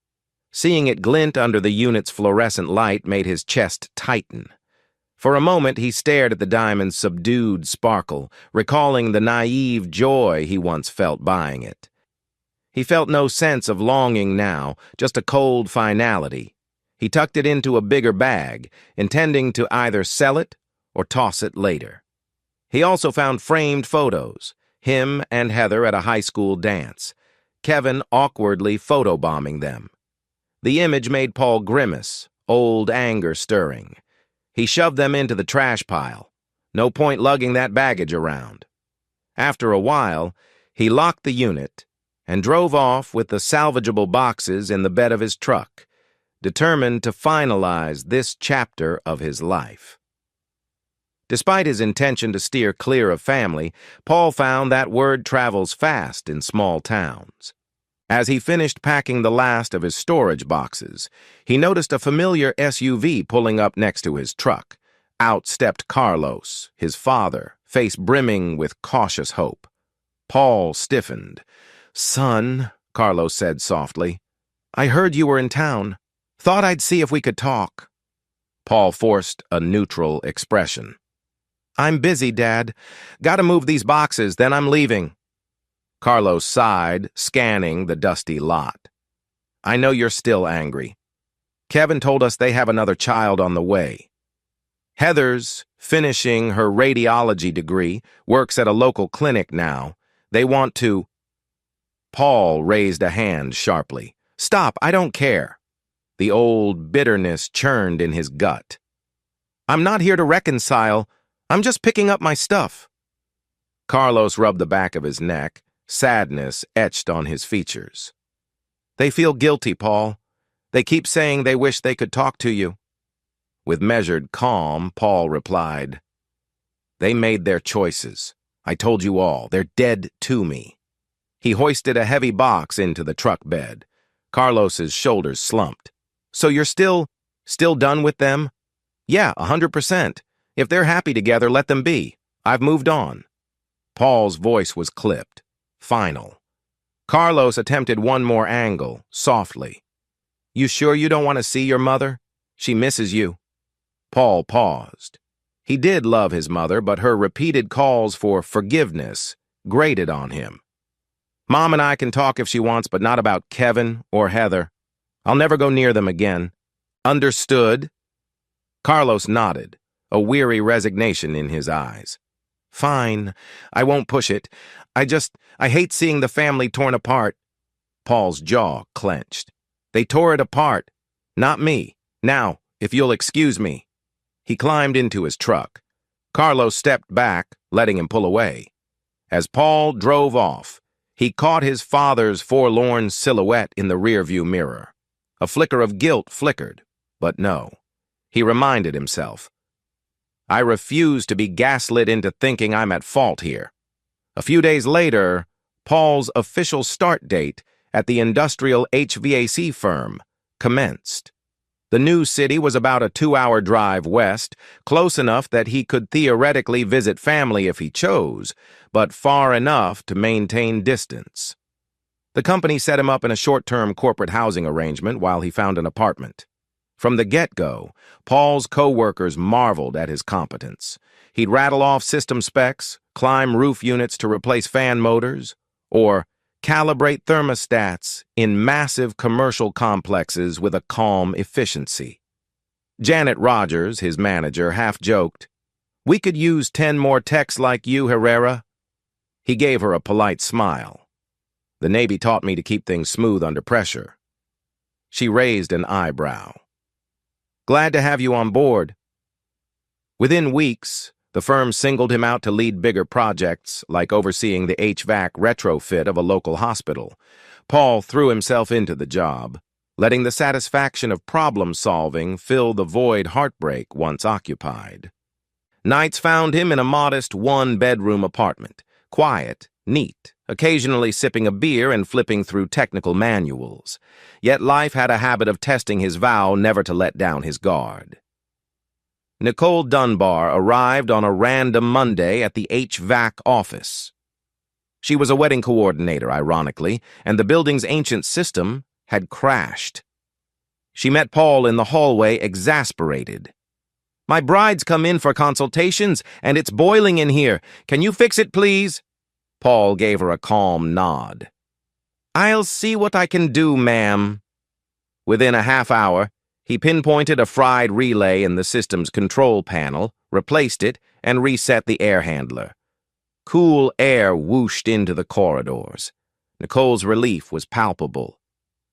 Seeing it glint under the unit's fluorescent light made his chest tighten. For a moment he stared at the diamond's subdued sparkle, recalling the naive joy he once felt buying it. He felt no sense of longing now, just a cold finality. He tucked it into a bigger bag, intending to either sell it or toss it later. He also found framed photos, him and Heather at a high school dance, Kevin awkwardly photobombing them. The image made Paul grimace, old anger stirring. He shoved them into the trash pile. No point lugging that baggage around. After a while, he locked the unit and drove off with the salvageable boxes in the bed of his truck, determined to finalize this chapter of his life. Despite his intention to steer clear of family, Paul found that word travels fast in small towns. As he finished packing the last of his storage boxes, he noticed a familiar SUV pulling up next to his truck. Out stepped Carlos, his father, face brimming with cautious hope. Paul stiffened. "Son," Carlos said softly, "I heard you were in town. Thought I'd see if we could talk." Paul forced a neutral expression. I'm busy, Dad. Gotta move these boxes, then I'm leaving. Carlos sighed, scanning the dusty lot. I know you're still angry. Kevin told us they have another child on the way. Heather's finishing her radiology degree, works at a local clinic now. They want to... Paul raised a hand sharply. Stop, I don't care. The old bitterness churned in his gut. I'm not here to reconcile. I'm just picking up my stuff. Carlos rubbed the back of his neck, sadness etched on his features. They feel guilty, Paul. They keep saying they wish they could talk to you. With measured calm, Paul replied, They made their choices. I told you all. They're dead to me. He hoisted a heavy box into the truck bed. Carlos's shoulders slumped. So you're still done with them? Yeah, 100%. If they're happy together, let them be. I've moved on. Paul's voice was clipped, final. Carlos attempted one more angle, softly. You sure you don't want to see your mother? She misses you. Paul paused. He did love his mother, but her repeated calls for forgiveness grated on him. Mom and I can talk if she wants, but not about Kevin or Heather. I'll never go near them again. Understood? Carlos nodded, a weary resignation in his eyes. Fine, I won't push it. I hate seeing the family torn apart. Paul's jaw clenched. They tore it apart. Not me. Now, if you'll excuse me. He climbed into his truck. Carlos stepped back, letting him pull away. As Paul drove off, he caught his father's forlorn silhouette in the rearview mirror. A flicker of guilt flickered, but no. He reminded himself. I refuse to be gaslit into thinking I'm at fault here. A few days later, Paul's official start date at the industrial HVAC firm commenced. The new city was about a 2-hour drive west, close enough that he could theoretically visit family if he chose, but far enough to maintain distance. The company set him up in a short-term corporate housing arrangement while he found an apartment. From the get-go, Paul's co-workers marveled at his competence. He'd rattle off system specs, climb roof units to replace fan motors, or calibrate thermostats in massive commercial complexes with a calm efficiency. Janet Rogers, his manager, half-joked, "We could use 10 more techs like you, Herrera." He gave her a polite smile. The Navy taught me to keep things smooth under pressure. She raised an eyebrow. Glad to have you on board. Within weeks, the firm singled him out to lead bigger projects, like overseeing the HVAC retrofit of a local hospital. Paul threw himself into the job, letting the satisfaction of problem-solving fill the void heartbreak once occupied. Nights found him in a modest one-bedroom apartment, quiet, neat, occasionally sipping a beer and flipping through technical manuals. Yet life had a habit of testing his vow never to let down his guard. Nicole Dunbar arrived on a random Monday at the HVAC office. She was a wedding coordinator, ironically, and the building's ancient system had crashed. She met Paul in the hallway, exasperated. "My bride's come in for consultations, and it's boiling in here. Can you fix it, please?" Paul gave her a calm nod. "I'll see what I can do, ma'am." Within a half hour, he pinpointed a fried relay in the system's control panel, replaced it, and reset the air handler. Cool air whooshed into the corridors. Nicole's relief was palpable.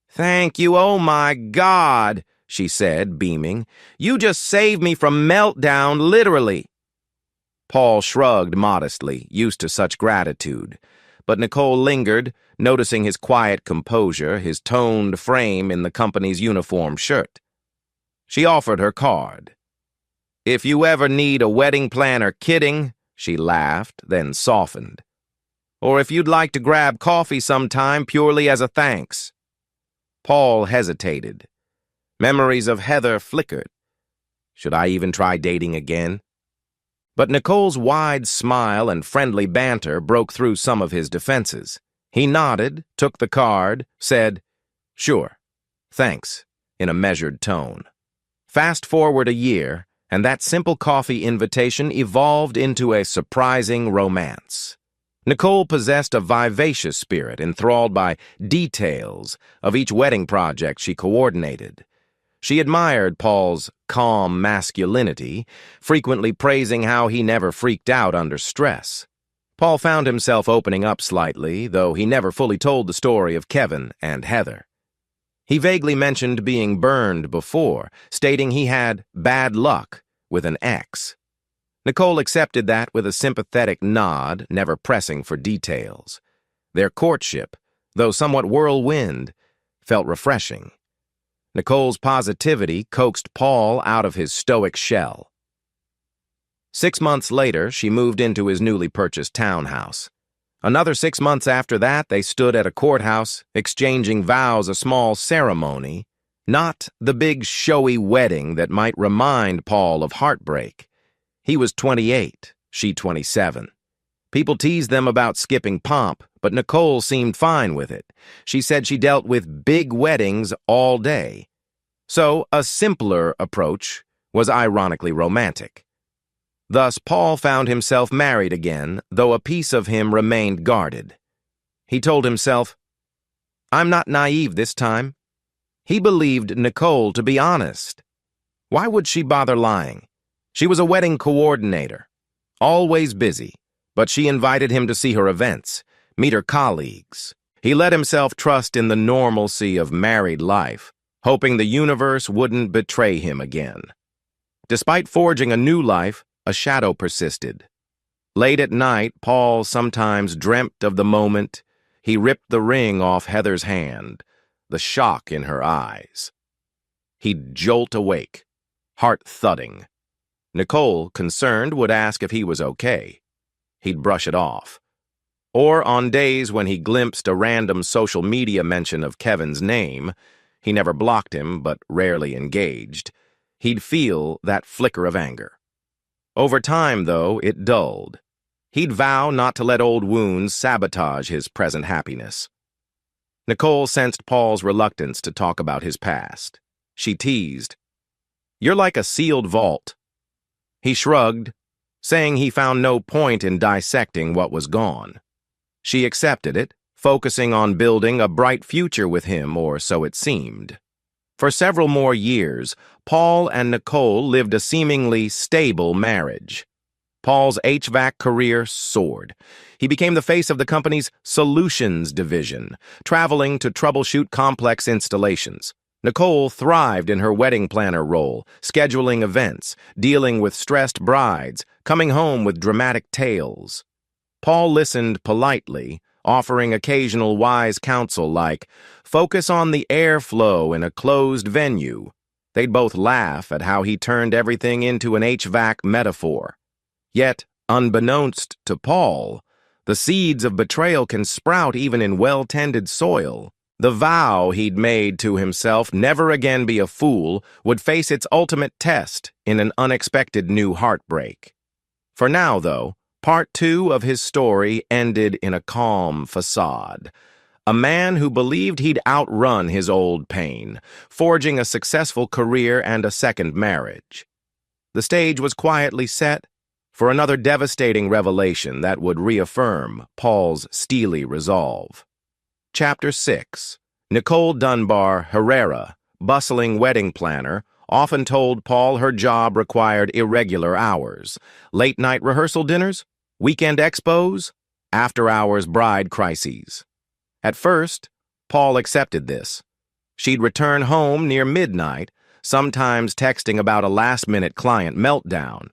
"Thank you, oh my God," she said, beaming. "You just saved me from meltdown, literally." Paul shrugged modestly, used to such gratitude. But Nicole lingered, noticing his quiet composure, his toned frame in the company's uniform shirt. She offered her card. "If you ever need a wedding planner kidding," she laughed, then softened. "Or if you'd like to grab coffee sometime purely as a thanks." Paul hesitated. Memories of Heather flickered. Should I even try dating again? But Nicole's wide smile and friendly banter broke through some of his defenses. He nodded, took the card, said, "Sure, thanks," in a measured tone. Fast forward a year, and that simple coffee invitation evolved into a surprising romance. Nicole possessed a vivacious spirit, enthralled by details of each wedding project she coordinated. She admired Paul's calm masculinity, frequently praising how he never freaked out under stress. Paul found himself opening up slightly, though he never fully told the story of Kevin and Heather. He vaguely mentioned being burned before, stating he had bad luck with an ex. Nicole accepted that with a sympathetic nod, never pressing for details. Their courtship, though somewhat whirlwind, felt refreshing. Nicole's positivity coaxed Paul out of his stoic shell. 6 months later, she moved into his newly purchased townhouse. Another 6 months after that, they stood at a courthouse, exchanging vows, a small ceremony, not the big showy wedding that might remind Paul of heartbreak. He was 28, she 27. People teased them about skipping pomp, but Nicole seemed fine with it. She said she dealt with big weddings all day. So a simpler approach was ironically romantic. Thus, Paul found himself married again, though a piece of him remained guarded. He told himself, "I'm not naive this time." He believed Nicole to be honest. Why would she bother lying? She was a wedding coordinator, always busy, but she invited him to see her events, meet her colleagues. He let himself trust in the normalcy of married life, hoping the universe wouldn't betray him again. Despite forging a new life, a shadow persisted. Late at night, Paul sometimes dreamt of the moment he ripped the ring off Heather's hand, the shock in her eyes. He'd jolt awake, heart thudding. Nicole, concerned, would ask if he was okay. He'd brush it off. Or on days when he glimpsed a random social media mention of Kevin's name, he never blocked him but rarely engaged, he'd feel that flicker of anger. Over time, though, it dulled. He'd vow not to let old wounds sabotage his present happiness. Nicole sensed Paul's reluctance to talk about his past. She teased, "You're like a sealed vault." He shrugged, saying he found no point in dissecting what was gone. She accepted it, focusing on building a bright future with him, or so it seemed. For several more years, Paul and Nicole lived a seemingly stable marriage. Paul's HVAC career soared. He became the face of the company's solutions division, traveling to troubleshoot complex installations. Nicole thrived in her wedding planner role, scheduling events, dealing with stressed brides, coming home with dramatic tales. Paul listened politely, offering occasional wise counsel like, "Focus on the airflow in a closed venue." They'd both laugh at how he turned everything into an HVAC metaphor. Yet, unbeknownst to Paul, the seeds of betrayal can sprout even in well-tended soil. The vow he'd made to himself, never again be a fool, would face its ultimate test in an unexpected new heartbreak. For now, though, Part 2 of his story ended in a calm facade. A man who believed he'd outrun his old pain, forging a successful career and a second marriage. The stage was quietly set for another devastating revelation that would reaffirm Paul's steely resolve. Chapter 6. Nicole Dunbar Herrera, bustling wedding planner, often told Paul her job required irregular hours, late-night rehearsal dinners, weekend expos, after-hours bride crises. At first, Paul accepted this. She'd return home near midnight, sometimes texting about a last-minute client meltdown.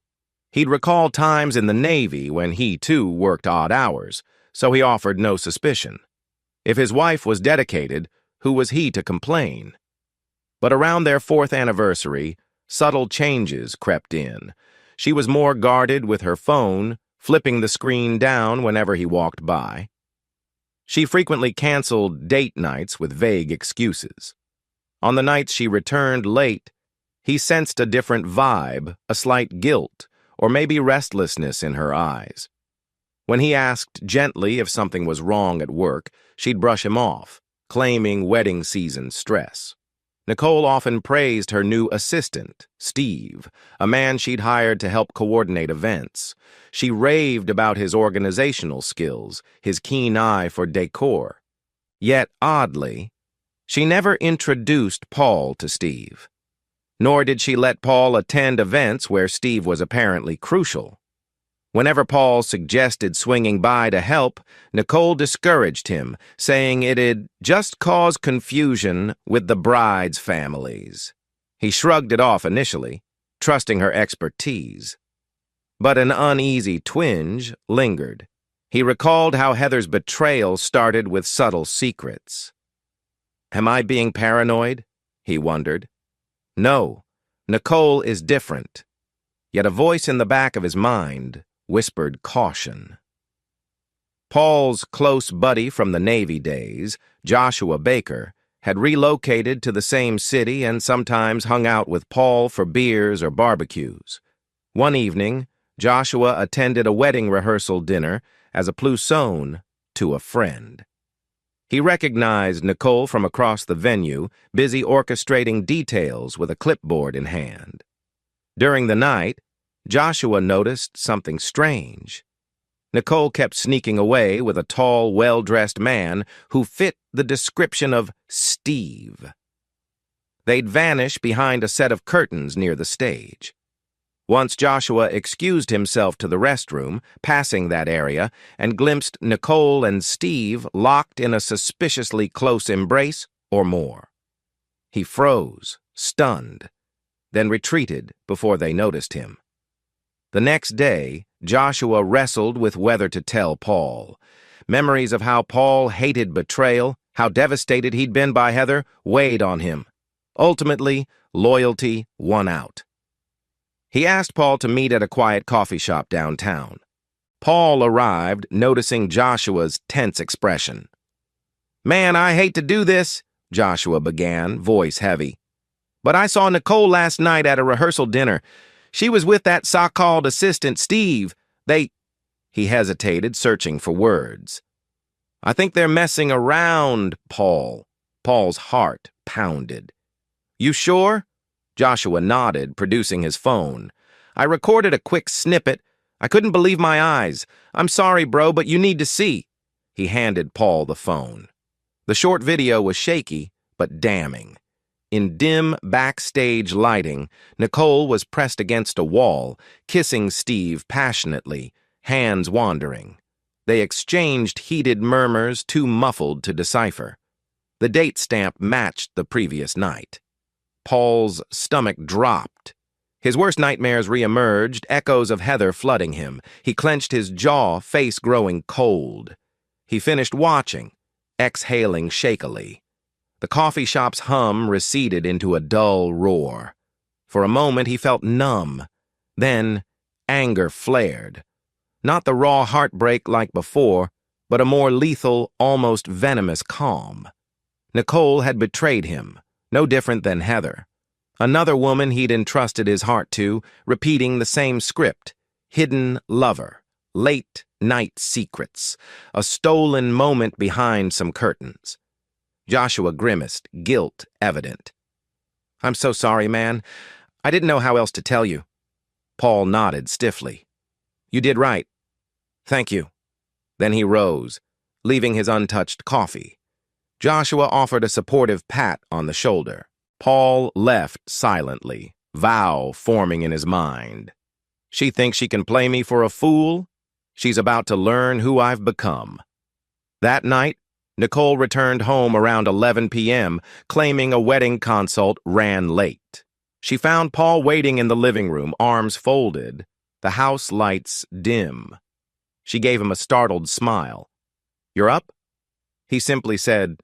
He'd recall times in the Navy when he, too, worked odd hours, so he offered no suspicion. If his wife was dedicated, who was he to complain? But around their 4th anniversary, subtle changes crept in. She was more guarded with her phone, flipping the screen down whenever he walked by. She frequently canceled date nights with vague excuses. On the nights she returned late, he sensed a different vibe, a slight guilt, or maybe restlessness in her eyes. When he asked gently if something was wrong at work, she'd brush him off, claiming wedding season stress. Nicole often praised her new assistant, Steve, a man she'd hired to help coordinate events. She raved about his organizational skills, his keen eye for decor. Yet, oddly, she never introduced Paul to Steve. Nor did she let Paul attend events where Steve was apparently crucial. Whenever Paul suggested swinging by to help, Nicole discouraged him, saying it'd just cause confusion with the bride's families. He shrugged it off initially, trusting her expertise. But an uneasy twinge lingered. He recalled how Heather's betrayal started with subtle secrets. Am I being paranoid? He wondered. No, Nicole is different. Yet a voice in the back of his mind whispered caution. Paul's close buddy from the Navy days, Joshua Baker, had relocated to the same city and sometimes hung out with Paul for beers or barbecues. One evening, Joshua attended a wedding rehearsal dinner as a plusone to a friend. He recognized Nicole from across the venue, busy orchestrating details with a clipboard in hand. During the night, Joshua noticed something strange. Nicole kept sneaking away with a tall, well-dressed man who fit the description of Steve. They'd vanish behind a set of curtains near the stage. Once Joshua excused himself to the restroom, passing that area, and glimpsed Nicole and Steve locked in a suspiciously close embrace or more. He froze, stunned, then retreated before they noticed him. The next day, Joshua wrestled with whether to tell Paul. Memories of how Paul hated betrayal, how devastated he'd been by Heather, weighed on him. Ultimately, loyalty won out. He asked Paul to meet at a quiet coffee shop downtown. Paul arrived, noticing Joshua's tense expression. "Man, I hate to do this," Joshua began, voice heavy. "But I saw Nicole last night at a rehearsal dinner. She was with that so-called assistant, Steve. He hesitated, searching for words. "I think they're messing around, Paul." Paul's heart pounded. "You sure?" Joshua nodded, producing his phone. "I recorded a quick snippet. I couldn't believe my eyes. I'm sorry, bro, but you need to see." He handed Paul the phone. The short video was shaky, but damning. In dim backstage lighting, Nicole was pressed against a wall, kissing Steve passionately, hands wandering. They exchanged heated murmurs too muffled to decipher. The date stamp matched the previous night. Paul's stomach dropped. His worst nightmares reemerged, echoes of Heather flooding him. He clenched his jaw, face growing cold. He finished watching, exhaling shakily. The coffee shop's hum receded into a dull roar. For a moment he felt numb. Then anger flared. Not the raw heartbreak like before, but a more lethal, almost venomous calm. Nicole had betrayed him, no different than Heather. Another woman he'd entrusted his heart to, repeating the same script. Hidden lover, late night secrets, a stolen moment behind some curtains. Joshua grimaced, guilt evident. "I'm so sorry, man. I didn't know how else to tell you." Paul nodded stiffly. "You did right. Thank you." Then he rose, leaving his untouched coffee. Joshua offered a supportive pat on the shoulder. Paul left silently, vow forming in his mind. She thinks she can play me for a fool? She's about to learn who I've become. That night, Nicole returned home around 11 p.m., claiming a wedding consult ran late. She found Paul waiting in the living room, arms folded, the house lights dim. She gave him a startled smile. "You're up?" He simply said,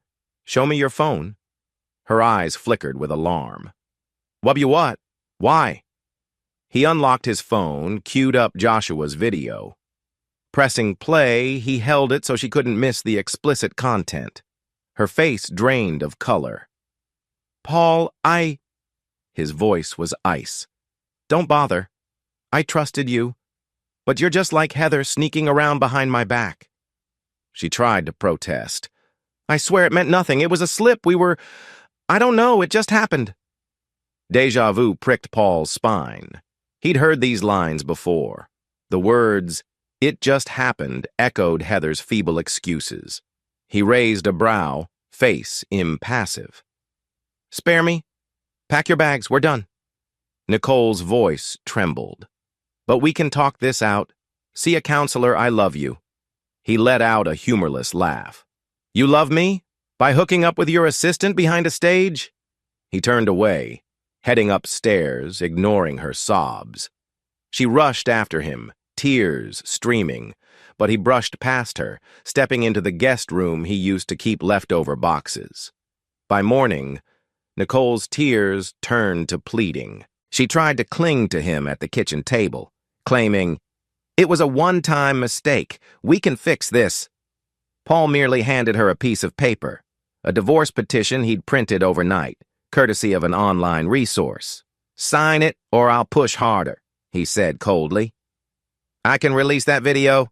"Show me your phone." Her eyes flickered with alarm. "Wub you what? Why?" He unlocked his phone, queued up Joshua's video. Pressing play, he held it so she couldn't miss the explicit content. Her face drained of color. "Paul, His voice was ice. "Don't bother. I trusted you. But you're just like Heather sneaking around behind my back." She tried to protest. "I swear it meant nothing. It was a slip. I don't know, it just happened. Deja vu pricked Paul's spine. He'd heard these lines before. The words, "it just happened," echoed Heather's feeble excuses. He raised a brow, face impassive. "Spare me? Pack your bags, we're done." Nicole's voice trembled. "But we can talk this out. See a counselor, I love you." He let out a humorless laugh. "You love me? By hooking up with your assistant behind a stage?" He turned away, heading upstairs, ignoring her sobs. She rushed after him, tears streaming, but he brushed past her, stepping into the guest room he used to keep leftover boxes. By morning, Nicole's tears turned to pleading. She tried to cling to him at the kitchen table, claiming, "It was a one-time mistake. We can fix this." Paul merely handed her a piece of paper, a divorce petition he'd printed overnight, courtesy of an online resource. "Sign it or I'll push harder," he said coldly. "I can release that video.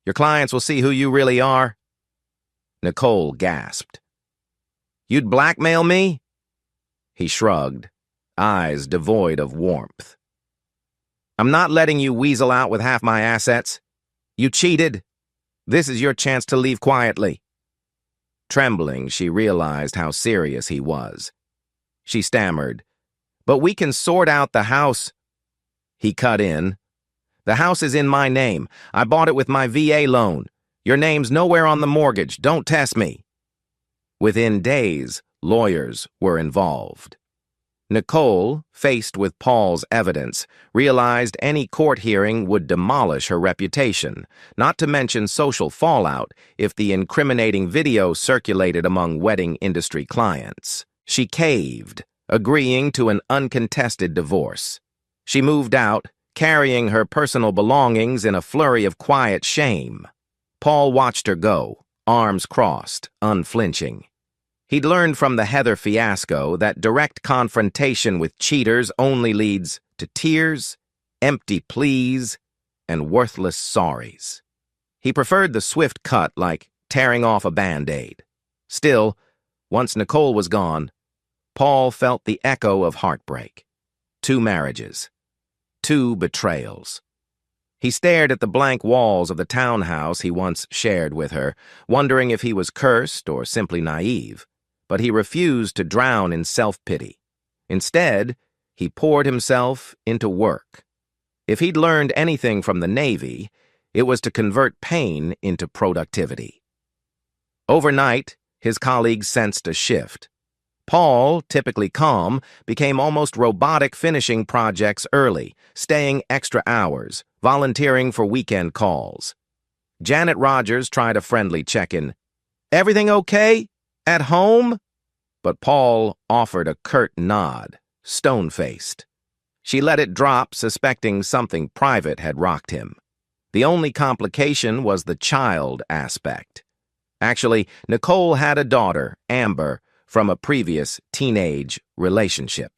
Your clients will see who you really are." Nicole gasped. "You'd blackmail me?" He shrugged, eyes devoid of warmth. "I'm not letting you weasel out with half my assets. You cheated. This is your chance to leave quietly." Trembling, she realized how serious he was. She stammered, "But we can sort out the house." He cut in. "The house is in my name. I bought it with my VA loan. Your name's nowhere on the mortgage. Don't test me." Within days, lawyers were involved. Nicole, faced with Paul's evidence, realized any court hearing would demolish her reputation, not to mention social fallout if the incriminating video circulated among wedding industry clients. She caved, agreeing to an uncontested divorce. She moved out, carrying her personal belongings in a flurry of quiet shame. Paul watched her go, arms crossed, unflinching. He'd learned from the Heather fiasco that direct confrontation with cheaters only leads to tears, empty pleas, and worthless sorries. He preferred the swift cut like tearing off a Band-Aid. Still, once Nicole was gone, Paul felt the echo of heartbreak. 2 marriages. 2 betrayals. He stared at the blank walls of the townhouse he once shared with her, wondering if he was cursed or simply naive. But he refused to drown in self-pity. Instead, he poured himself into work. If he'd learned anything from the Navy, it was to convert pain into productivity. Overnight, his colleagues sensed a shift. Paul, typically calm, became almost robotic, finishing projects early, staying extra hours, volunteering for weekend calls. Janet Rogers tried a friendly check-in. "Everything okay? At home?" But Paul offered a curt nod, stone-faced. She let it drop, suspecting something private had rocked him. The only complication was the child aspect. Actually, Nicole had a daughter, Amber, from a previous teenage relationship.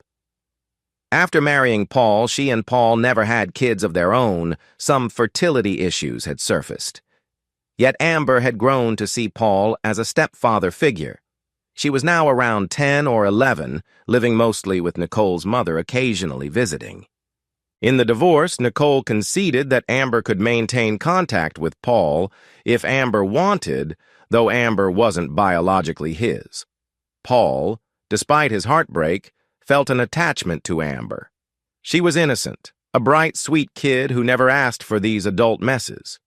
After marrying Paul, she and Paul never had kids of their own. Some fertility issues had surfaced. Yet Amber had grown to see Paul as a stepfather figure. She was now around 10 or 11, living mostly with Nicole's mother, occasionally visiting. In the divorce, Nicole conceded that Amber could maintain contact with Paul if Amber wanted, though Amber wasn't biologically his. Paul, despite his heartbreak, felt an attachment to Amber. She was innocent, a bright, sweet kid who never asked for these adult messes.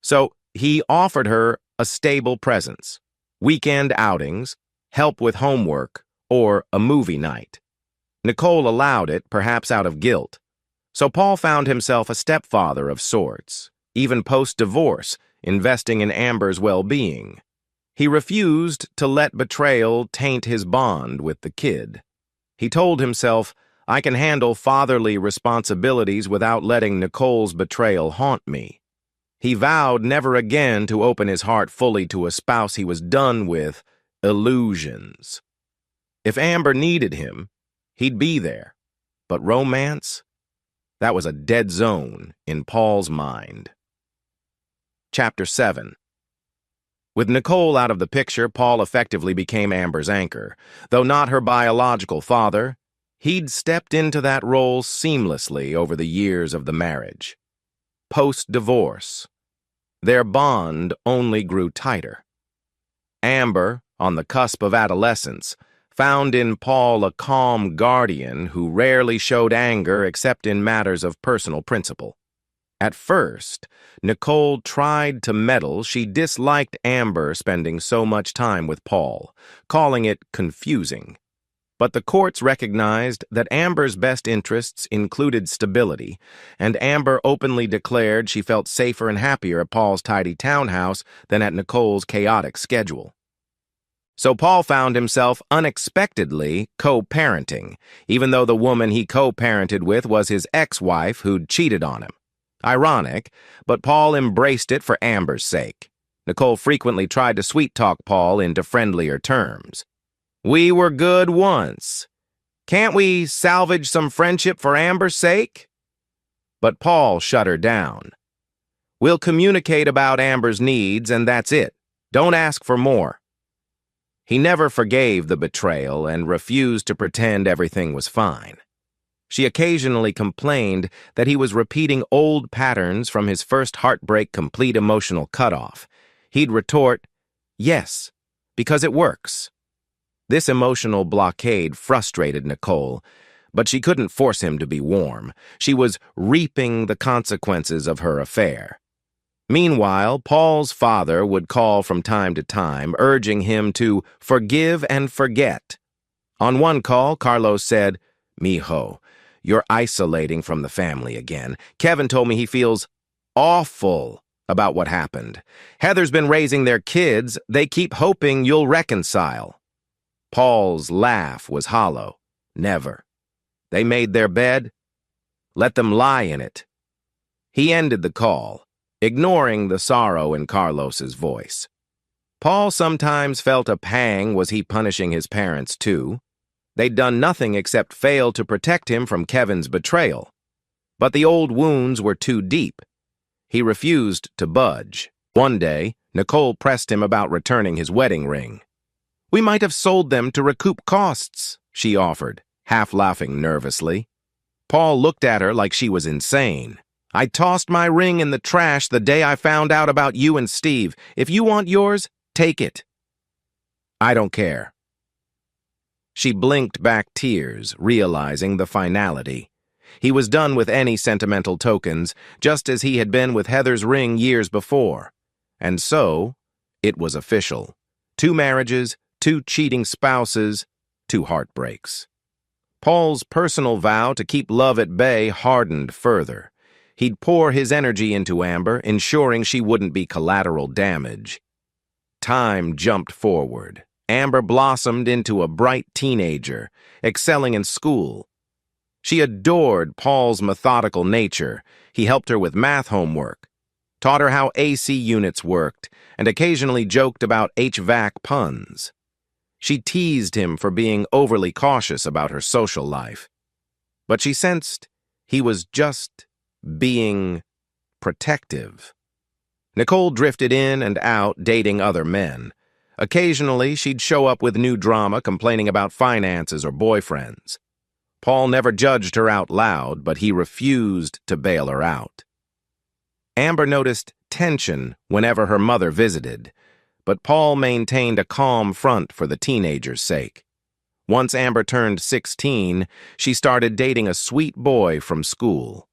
So he offered her a stable presence, weekend outings, help with homework, or a movie night. Nicole allowed it, perhaps out of guilt. So Paul found himself a stepfather of sorts, even post-divorce, investing in Amber's well-being. He refused to let betrayal taint his bond with the kid. He told himself, "I can handle fatherly responsibilities without letting Nicole's betrayal haunt me." He vowed never again to open his heart fully to a spouse he was done with illusions. If Amber needed him, he'd be there. But romance? That was a dead zone in Paul's mind. Chapter 7. With Nicole out of the picture, Paul effectively became Amber's anchor. Though not her biological father, he'd stepped into that role seamlessly over the years of the marriage. Post-divorce, their bond only grew tighter. Amber, on the cusp of adolescence, found in Paul a calm guardian who rarely showed anger except in matters of personal principle. At first, Nicole tried to meddle. She disliked Amber spending so much time with Paul, calling it confusing. But the courts recognized that Amber's best interests included stability, and Amber openly declared she felt safer and happier at Paul's tidy townhouse than at Nicole's chaotic schedule. So Paul found himself unexpectedly co-parenting, even though the woman he co-parented with was his ex-wife who'd cheated on him. Ironic, but Paul embraced it for Amber's sake. Nicole frequently tried to sweet-talk Paul into friendlier terms. "We were good once. Can't we salvage some friendship for Amber's sake?" But Paul shut her down. "We'll communicate about Amber's needs, and that's it. Don't ask for more." He never forgave the betrayal and refused to pretend everything was fine. She occasionally complained that he was repeating old patterns from his first heartbreak complete emotional cutoff. He'd retort, "Yes, because it works." This emotional blockade frustrated Nicole, but she couldn't force him to be warm. She was reaping the consequences of her affair. Meanwhile, Paul's father would call from time to time, urging him to forgive and forget. On one call, Carlos said, "Mijo, you're isolating from the family again. Kevin told me he feels awful about what happened. Heather's been raising their kids. They keep hoping you'll reconcile." Paul's laugh was hollow. "Never. They made their bed. Let them lie in it." He ended the call, ignoring the sorrow in Carlos's voice. Paul sometimes felt a pang. Was he punishing his parents too? They'd done nothing except fail to protect him from Kevin's betrayal. But the old wounds were too deep. He refused to budge. One day, Nicole pressed him about returning his wedding ring. "We might have sold them to recoup costs," she offered, half laughing nervously. Paul looked at her like she was insane. "I tossed my ring in the trash the day I found out about you and Steve. If you want yours, take it." "I don't care." She blinked back tears, realizing the finality. He was done with any sentimental tokens, just as he had been with Heather's ring years before. And so, it was official. 2 marriages, 2 cheating spouses, 2 heartbreaks. Paul's personal vow to keep love at bay hardened further. He'd pour his energy into Amber, ensuring she wouldn't be collateral damage. Time jumped forward. Amber blossomed into a bright teenager, excelling in school. She adored Paul's methodical nature. He helped her with math homework, taught her how AC units worked, and occasionally joked about HVAC puns. She teased him for being overly cautious about her social life. But she sensed he was just being protective. Nicole drifted in and out, dating other men. Occasionally, she'd show up with new drama, complaining about finances or boyfriends. Paul never judged her out loud, but he refused to bail her out. Amber noticed tension whenever her mother visited, but Paul maintained a calm front for the teenager's sake. Once Amber turned 16, she started dating a sweet boy from school.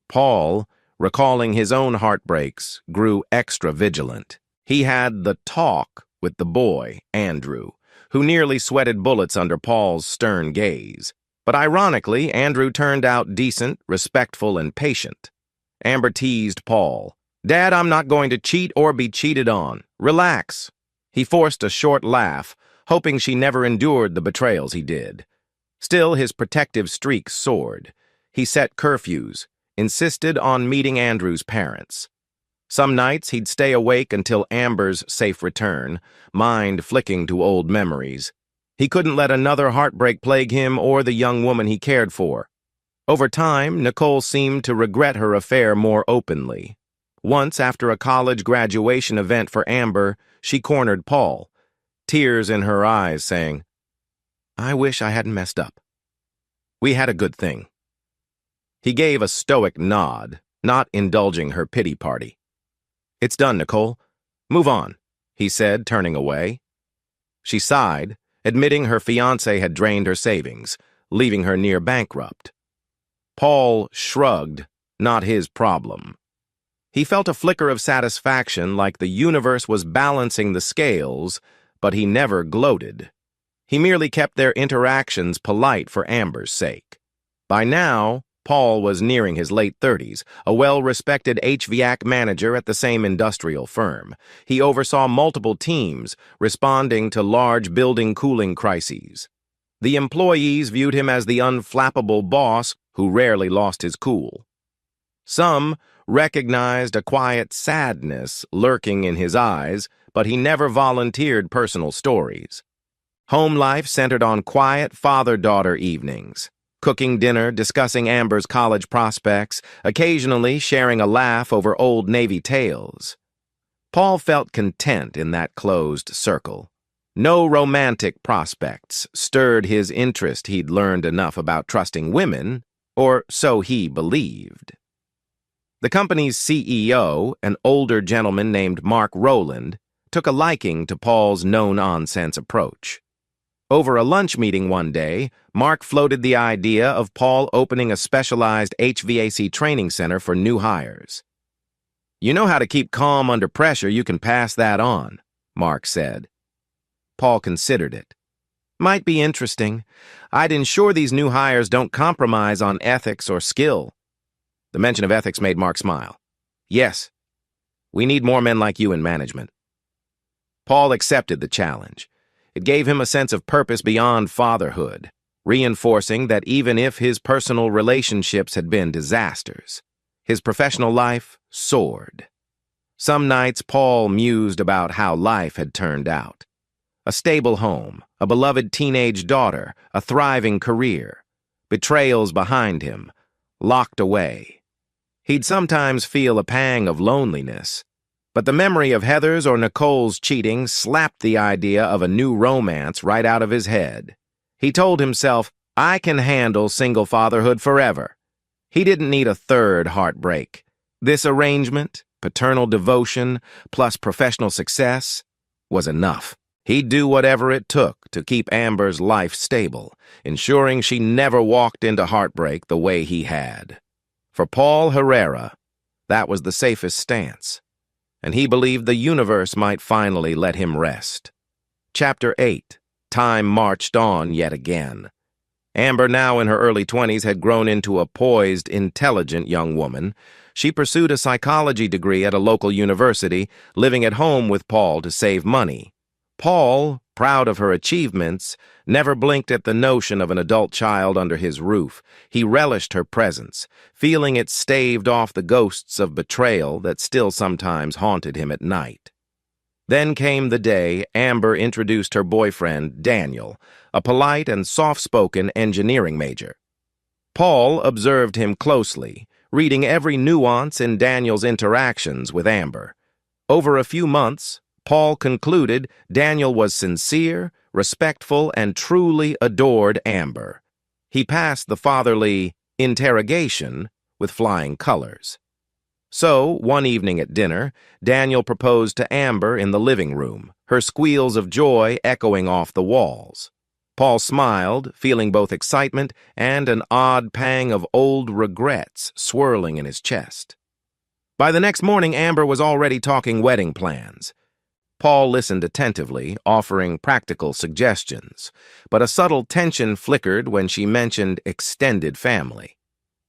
Paul, recalling his own heartbreaks, grew extra vigilant. He had the talk with the boy, Andrew, who nearly sweated bullets under Paul's stern gaze. But ironically, Andrew turned out decent, respectful, and patient. Amber teased Paul. "Dad, I'm not going to cheat or be cheated on. Relax." He forced a short laugh, hoping she never endured the betrayals he did. Still, his protective streak soared. He set curfews, insisted on meeting Andrew's parents. Some nights he'd stay awake until Amber's safe return, mind flicking to old memories. He couldn't let another heartbreak plague him or the young woman he cared for. Over time, Nicole seemed to regret her affair more openly. Once, after a college graduation event for Amber, she cornered Paul, tears in her eyes, saying, "I wish I hadn't messed up. We had a good thing." He gave a stoic nod, not indulging her pity party. "It's done, Nicole. Move on," he said, turning away. She sighed, admitting her fiancé had drained her savings, leaving her near bankrupt. Paul shrugged, not his problem. He felt a flicker of satisfaction, like the universe was balancing the scales, but he never gloated. He merely kept their interactions polite for Amber's sake. By now, Paul was nearing his late 30s, a well-respected HVAC manager at the same industrial firm. He oversaw multiple teams, responding to large building cooling crises. The employees viewed him as the unflappable boss who rarely lost his cool. Some recognized a quiet sadness lurking in his eyes, but he never volunteered personal stories. Home life centered on quiet father-daughter evenings, cooking dinner, discussing Amber's college prospects, occasionally sharing a laugh over old Navy tales. Paul felt content in that closed circle. No romantic prospects stirred his interest. He'd learned enough about trusting women, or so he believed. The company's CEO, an older gentleman named Mark Rowland, took a liking to Paul's no-nonsense approach. Over a lunch meeting one day, Mark floated the idea of Paul opening a specialized HVAC training center for new hires. "You know how to keep calm under pressure, you can pass that on," Mark said. Paul considered it. "Might be interesting. I'd ensure these new hires don't compromise on ethics or skill." The mention of ethics made Mark smile. "Yes, we need more men like you in management." Paul accepted the challenge. It gave him a sense of purpose beyond fatherhood, reinforcing that even if his personal relationships had been disasters, his professional life soared. Some nights Paul mused about how life had turned out. A stable home, a beloved teenage daughter, a thriving career, betrayals behind him, locked away. He'd sometimes feel a pang of loneliness, but the memory of Heather's or Nicole's cheating slapped the idea of a new romance right out of his head. He told himself, "I can handle single fatherhood forever." He didn't need a third heartbreak. This arrangement, paternal devotion, plus professional success, was enough. He'd do whatever it took to keep Amber's life stable, ensuring she never walked into heartbreak the way he had. For Paul Herrera, that was the safest stance, and he believed the universe might finally let him rest. Chapter 8. Time marched on yet again. Amber, now in her early 20s, had grown into a poised, intelligent young woman. She pursued a psychology degree at a local university, living at home with Paul to save money. Paul, proud of her achievements, never blinked at the notion of an adult child under his roof. He relished her presence, feeling it staved off the ghosts of betrayal that still sometimes haunted him at night. Then came the day Amber introduced her boyfriend, Daniel, a polite and soft-spoken engineering major. Paul observed him closely, reading every nuance in Daniel's interactions with Amber. Over a few months, Paul concluded Daniel was sincere, respectful, and truly adored Amber. He passed the fatherly interrogation with flying colors. So, one evening at dinner, Daniel proposed to Amber in the living room, her squeals of joy echoing off the walls. Paul smiled, feeling both excitement and an odd pang of old regrets swirling in his chest. By the next morning, Amber was already talking wedding plans. Paul listened attentively, offering practical suggestions, but a subtle tension flickered when she mentioned extended family.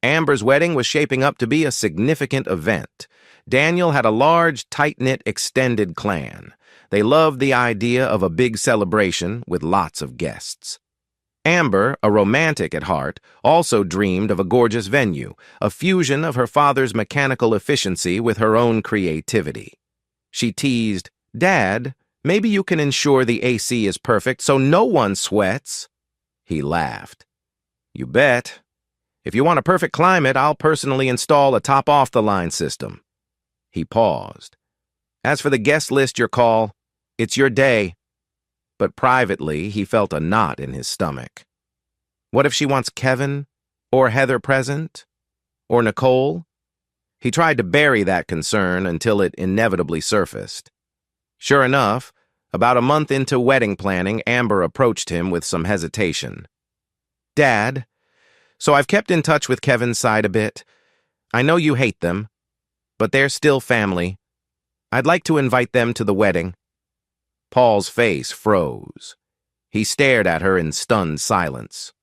Amber's wedding was shaping up to be a significant event. Daniel had a large, tight-knit extended clan. They loved the idea of a big celebration with lots of guests. Amber, a romantic at heart, also dreamed of a gorgeous venue, a fusion of her father's mechanical efficiency with her own creativity. She teased, "Dad, maybe you can ensure the AC is perfect so no one sweats." He laughed. "You bet. If you want a perfect climate, I'll personally install a top-off-the-line system." He paused. As for the guest list, your call, it's your day. But privately, he felt a knot in his stomach. What if she wants Kevin? Or Heather present? Or Nicole? He tried to bury that concern until it inevitably surfaced. Sure enough, about a month into wedding planning, Amber approached him with some hesitation. Dad, so I've kept in touch with Kevin's side a bit. I know you hate them, but they're still family. I'd like to invite them to the wedding. Paul's face froze. He stared at her in stunned silence.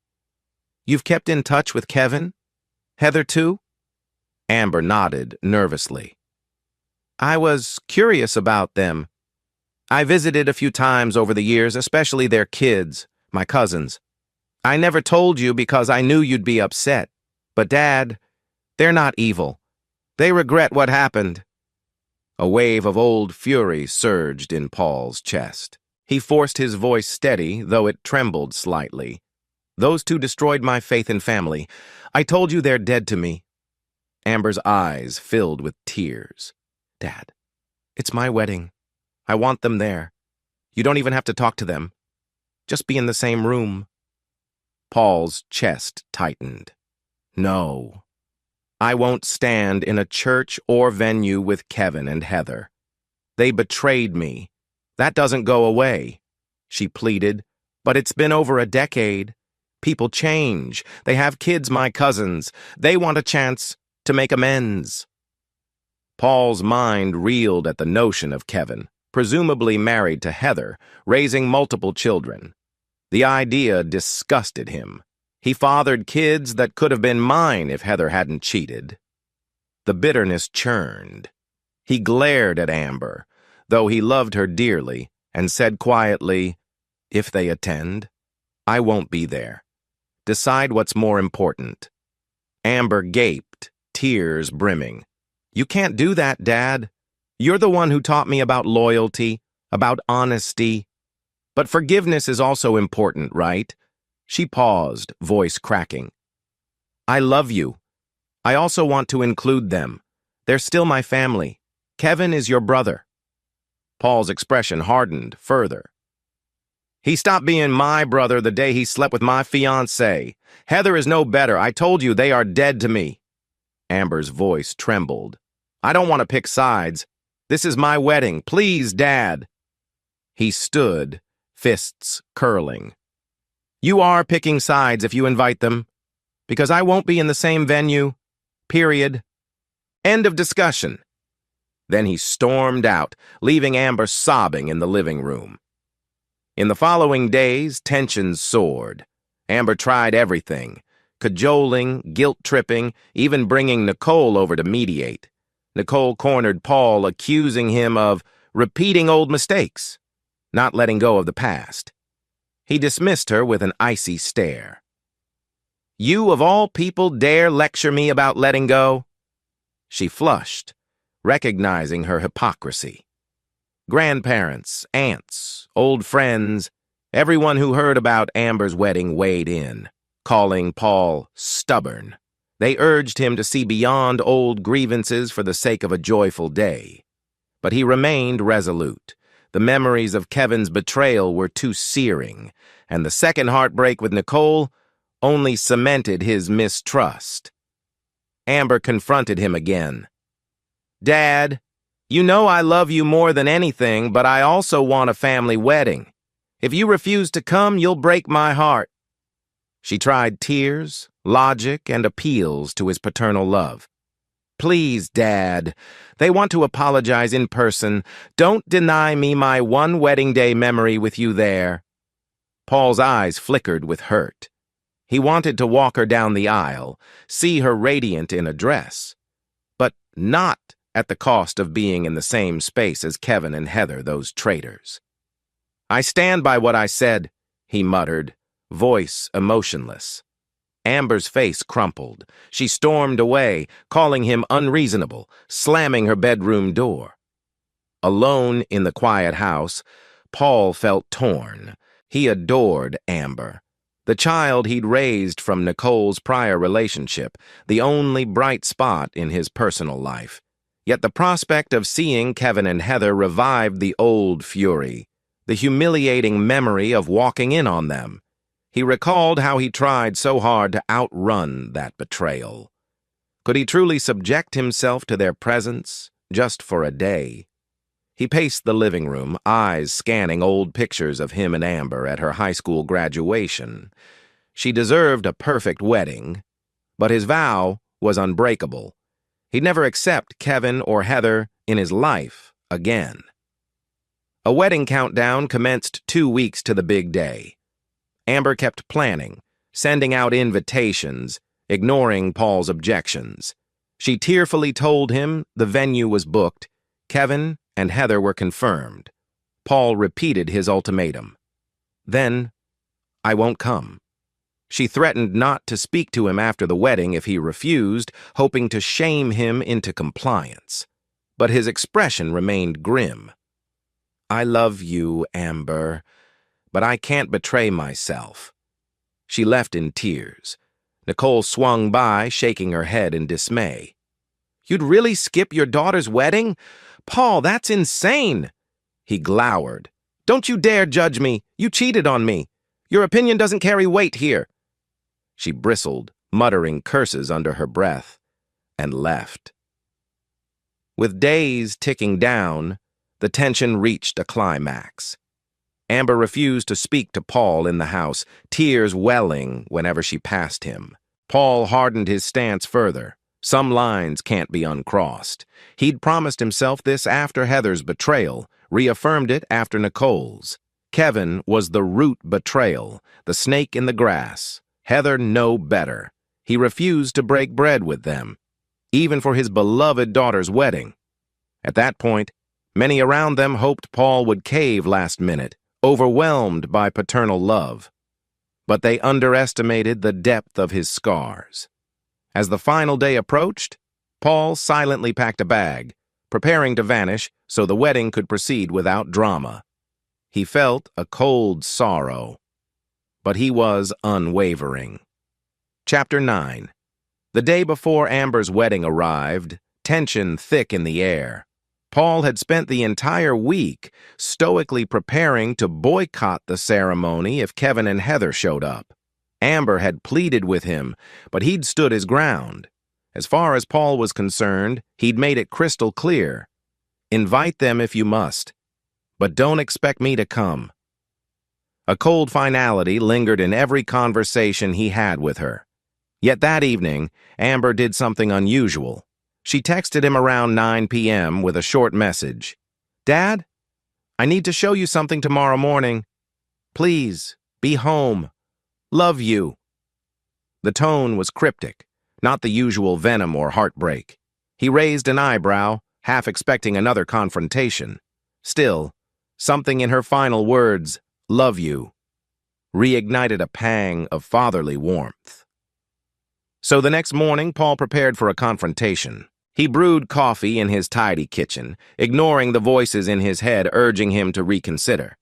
You've kept in touch with Kevin? Heather too? Amber nodded nervously. I was curious about them. I visited a few times over the years, especially their kids, my cousins. I never told you because I knew you'd be upset. But Dad, they're not evil. They regret what happened. A wave of old fury surged in Paul's chest. He forced his voice steady, though it trembled slightly. Those two destroyed my faith in family. I told you they're dead to me. Amber's eyes filled with tears. Dad, it's my wedding. I want them there. You don't even have to talk to them. Just be in the same room. Paul's chest tightened. No. I won't stand in a church or venue with Kevin and Heather. They betrayed me. That doesn't go away, she pleaded. But it's been over a decade. People change. They have kids, my cousins. They want a chance to make amends. Paul's mind reeled at the notion of Kevin, presumably married to Heather, raising multiple children. The idea disgusted him. He fathered kids that could have been mine if Heather hadn't cheated. The bitterness churned. He glared at Amber, though he loved her dearly, and said quietly, If they attend, I won't be there. Decide what's more important. Amber gaped, tears brimming. You can't do that, Dad. You're the one who taught me about loyalty, about honesty. But forgiveness is also important, right? She paused, voice cracking. I love you. I also want to include them. They're still my family. Kevin is your brother. Paul's expression hardened further. He stopped being my brother the day he slept with my fiancée. Heather is no better. I told you they are dead to me. Amber's voice trembled. I don't want to pick sides. This is my wedding. Please, Dad. He stood, fists curling. You are picking sides if you invite them, because I won't be in the same venue. Period. End of discussion. Then he stormed out, leaving Amber sobbing in the living room. In the following days, tensions soared. Amber tried everything, cajoling, guilt-tripping, even bringing Nicole over to mediate. Nicole cornered Paul, accusing him of repeating old mistakes, not letting go of the past. He dismissed her with an icy stare. You, of all people, dare lecture me about letting go? She flushed, recognizing her hypocrisy. Grandparents, aunts, old friends, everyone who heard about Amber's wedding weighed in, calling Paul stubborn. They urged him to see beyond old grievances for the sake of a joyful day. But he remained resolute. The memories of Kevin's betrayal were too searing, and the second heartbreak with Nicole only cemented his mistrust. Amber confronted him again. Dad, you know I love you more than anything, but I also want a family wedding. If you refuse to come, you'll break my heart. She tried tears, logic, and appeals to his paternal love. Please, Dad. They want to apologize in person. Don't deny me my one wedding day memory with you there. Paul's eyes flickered with hurt. He wanted to walk her down the aisle, see her radiant in a dress, but not at the cost of being in the same space as Kevin and Heather, those traitors. I stand by what I said, he muttered, voice emotionless. Amber's face crumpled. She stormed away, calling him unreasonable, slamming her bedroom door. Alone in the quiet house, Paul felt torn. He adored Amber, the child he'd raised from Nicole's prior relationship, the only bright spot in his personal life. Yet the prospect of seeing Kevin and Heather revived the old fury, the humiliating memory of walking in on them. He recalled how he tried so hard to outrun that betrayal. Could he truly subject himself to their presence, just for a day? He paced the living room, eyes scanning old pictures of him and Amber at her high school graduation. She deserved a perfect wedding, but his vow was unbreakable. He'd never accept Kevin or Heather in his life again. A wedding countdown commenced 2 weeks to the big day. Amber kept planning, sending out invitations, ignoring Paul's objections. She tearfully told him the venue was booked, Kevin and Heather were confirmed. Paul repeated his ultimatum. Then, I won't come. She threatened not to speak to him after the wedding if he refused, hoping to shame him into compliance. But his expression remained grim. I love you, Amber, but I can't betray myself. She left in tears. Nicole swung by, shaking her head in dismay. You'd really skip your daughter's wedding? Paul, that's insane! He glowered. Don't you dare judge me. You cheated on me. Your opinion doesn't carry weight here. She bristled, muttering curses under her breath, and left. With days ticking down, the tension reached a climax. Amber refused to speak to Paul in the house, tears welling whenever she passed him. Paul hardened his stance further. Some lines can't be uncrossed. He'd promised himself this after Heather's betrayal, reaffirmed it after Nicole's. Kevin was the root betrayal, the snake in the grass. Heather no better. He refused to break bread with them, even for his beloved daughter's wedding. At that point, many around them hoped Paul would cave last minute, overwhelmed by paternal love. But they underestimated the depth of his scars. As the final day approached, Paul silently packed a bag, preparing to vanish so the wedding could proceed without drama. He felt a cold sorrow, but he was unwavering. Chapter 9. The day before Amber's wedding arrived, tension thick in the air. Paul had spent the entire week stoically preparing to boycott the ceremony if Kevin and Heather showed up. Amber had pleaded with him, but he'd stood his ground. As far as Paul was concerned, he'd made it crystal clear. Invite them if you must, but don't expect me to come. A cold finality lingered in every conversation he had with her. Yet that evening, Amber did something unusual. She texted him around 9 p.m. with a short message. Dad, I need to show you something tomorrow morning. Please, be home. Love you. The tone was cryptic, not the usual venom or heartbreak. He raised an eyebrow, half expecting another confrontation. Still, something in her final words, love you, reignited a pang of fatherly warmth. So the next morning, Paul prepared for a confrontation. He brewed coffee in his tidy kitchen, ignoring the voices in his head urging him to reconsider.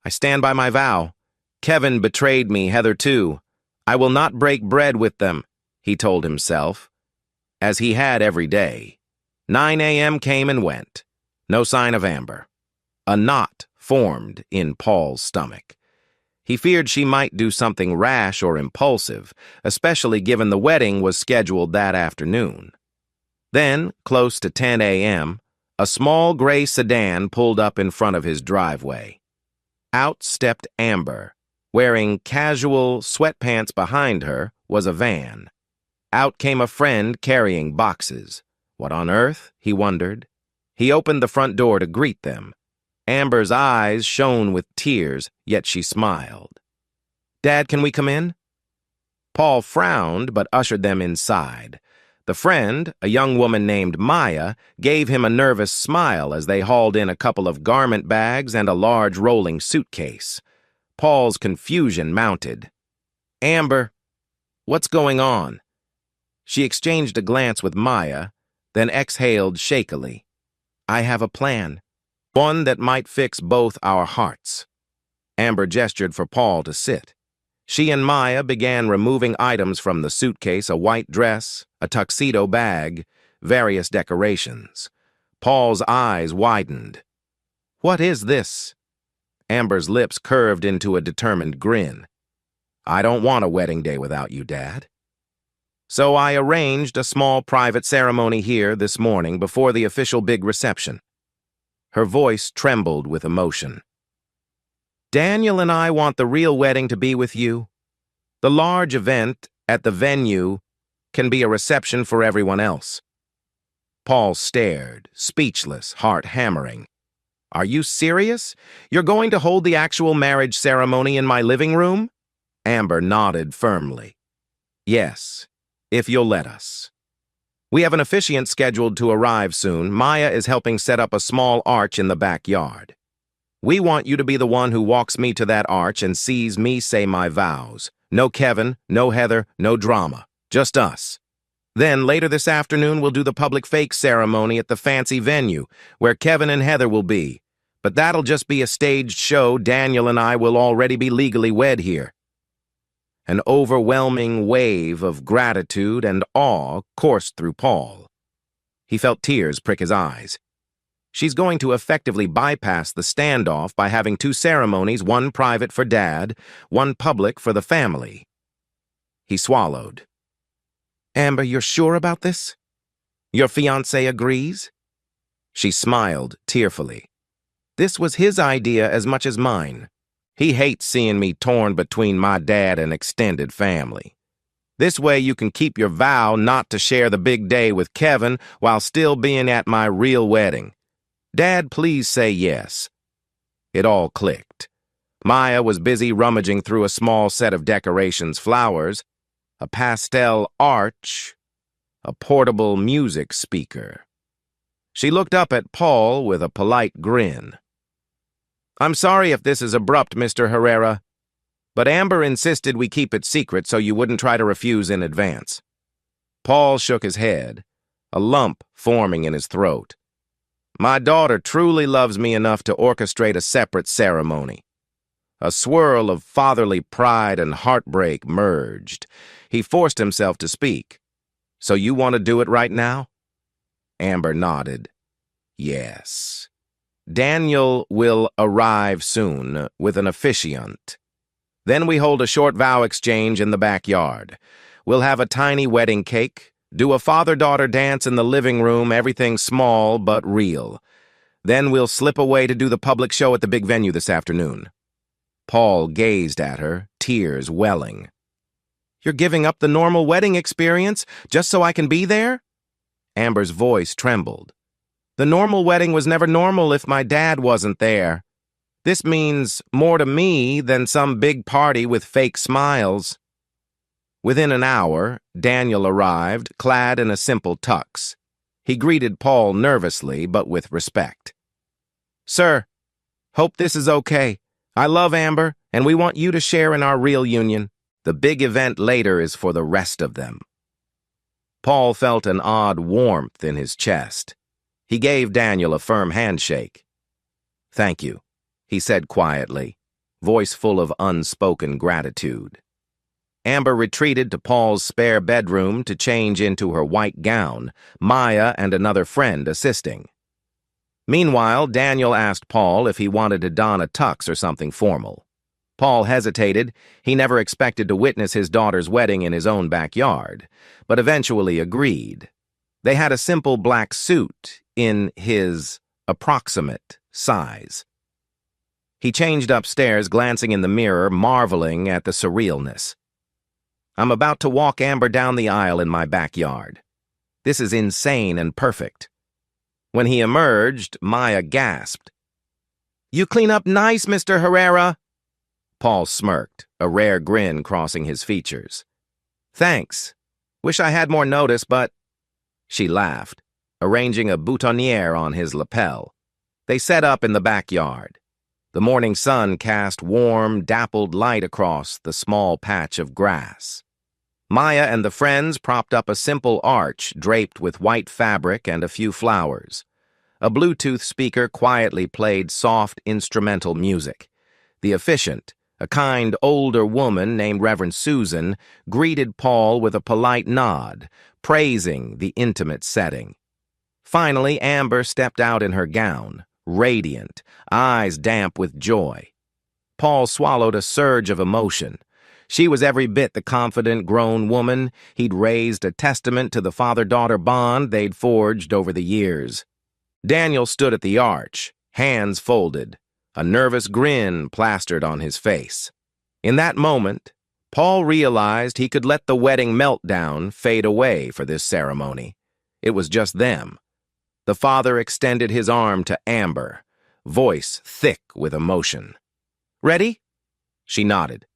I stand by my vow. Kevin betrayed me, Heather too. I will not break bread with them, he told himself, as he had every day. 9 a.m. came and went. No sign of Amber. A knot formed in Paul's stomach. He feared she might do something rash or impulsive, especially given the wedding was scheduled that afternoon. Then, close to 10 a.m., a small gray sedan pulled up in front of his driveway. Out stepped Amber. Wearing casual sweatpants behind her was a van. Out came a friend carrying boxes. What on earth? He wondered. He opened the front door to greet them. Amber's eyes shone with tears, yet she smiled. Dad, can we come in? Paul frowned but ushered them inside. The friend, a young woman named Maya, gave him a nervous smile as they hauled in a couple of garment bags and a large rolling suitcase. Paul's confusion mounted. Amber, what's going on? She exchanged a glance with Maya, then exhaled shakily. I have a plan. One that might fix both our hearts. Amber gestured for Paul to sit. She and Maya began removing items from the suitcase, a white dress, a tuxedo bag, various decorations. Paul's eyes widened. "What is this?" Amber's lips curved into a determined grin. "I don't want a wedding day without you, Dad. So I arranged a small private ceremony here this morning before the official big reception." Her voice trembled with emotion. "Daniel and I want the real wedding to be with you. The large event at the venue can be a reception for everyone else." Paul stared, speechless, heart hammering. "Are you serious? You're going to hold the actual marriage ceremony in my living room?" Amber nodded firmly. "Yes, if you'll let us. We have an officiant scheduled to arrive soon. Maya is helping set up a small arch in the backyard. We want you to be the one who walks me to that arch and sees me say my vows. No Kevin, no Heather, no drama. Just us. Then, later this afternoon, we'll do the public fake ceremony at the fancy venue, where Kevin and Heather will be. But that'll just be a staged show. Daniel and I will already be legally wed here." An overwhelming wave of gratitude and awe coursed through Paul. He felt tears prick his eyes. She's going to effectively bypass the standoff by having two ceremonies, one private for Dad, one public for the family. He swallowed. "Amber, you're sure about this? Your fiancé agrees?" She smiled tearfully. "This was his idea as much as mine. He hates seeing me torn between my dad and extended family. This way you can keep your vow not to share the big day with Kevin while still being at my real wedding. Dad, please say yes." It all clicked. Maya was busy rummaging through a small set of decorations, flowers, a pastel arch, a portable music speaker. She looked up at Paul with a polite grin. "I'm sorry if this is abrupt, Mr. Herrera, but Amber insisted we keep it secret so you wouldn't try to refuse in advance." Paul shook his head, a lump forming in his throat. "My daughter truly loves me enough to orchestrate a separate ceremony." A swirl of fatherly pride and heartbreak merged. He forced himself to speak. "So you want to do it right now?" Amber nodded. "Yes. Daniel will arrive soon with an officiant. Then we hold a short vow exchange in the backyard. We'll have a tiny wedding cake, do a father-daughter dance in the living room, everything small but real. Then we'll slip away to do the public show at the big venue this afternoon." Paul gazed at her, tears welling. "You're giving up the normal wedding experience just so I can be there?" Amber's voice trembled. "The normal wedding was never normal if my dad wasn't there. This means more to me than some big party with fake smiles." Within an hour, Daniel arrived, clad in a simple tux. He greeted Paul nervously, but with respect. "Sir, hope this is okay. I love Amber, and we want you to share in our real union. The big event later is for the rest of them." Paul felt an odd warmth in his chest. He gave Daniel a firm handshake. "Thank you," he said quietly, voice full of unspoken gratitude. Amber retreated to Paul's spare bedroom to change into her white gown, Maya and another friend assisting. Meanwhile, Daniel asked Paul if he wanted to don a tux or something formal. Paul hesitated. He never expected to witness his daughter's wedding in his own backyard, but eventually agreed. They had a simple black suit in his approximate size. He changed upstairs, glancing in the mirror, marveling at the surrealness. "I'm about to walk Amber down the aisle in my backyard. This is insane and perfect." When he emerged, Maya gasped. "You clean up nice, Mr. Herrera." Paul smirked, a rare grin crossing his features. "Thanks. Wish I had more notice, but—" She laughed, arranging a boutonniere on his lapel. They set up in the backyard. The morning sun cast warm, dappled light across the small patch of grass. Maya and the friends propped up a simple arch draped with white fabric and a few flowers. A Bluetooth speaker quietly played soft instrumental music. The officiant, a kind older woman named Reverend Susan, greeted Paul with a polite nod, praising the intimate setting. Finally, Amber stepped out in her gown, radiant, eyes damp with joy. Paul swallowed a surge of emotion. She was every bit the confident, grown woman he'd raised, a testament to the father-daughter bond they'd forged over the years. Daniel stood at the arch, hands folded, a nervous grin plastered on his face. In that moment, Paul realized he could let the wedding meltdown fade away for this ceremony. It was just them. The father extended his arm to Amber, voice thick with emotion. "Ready?" She nodded,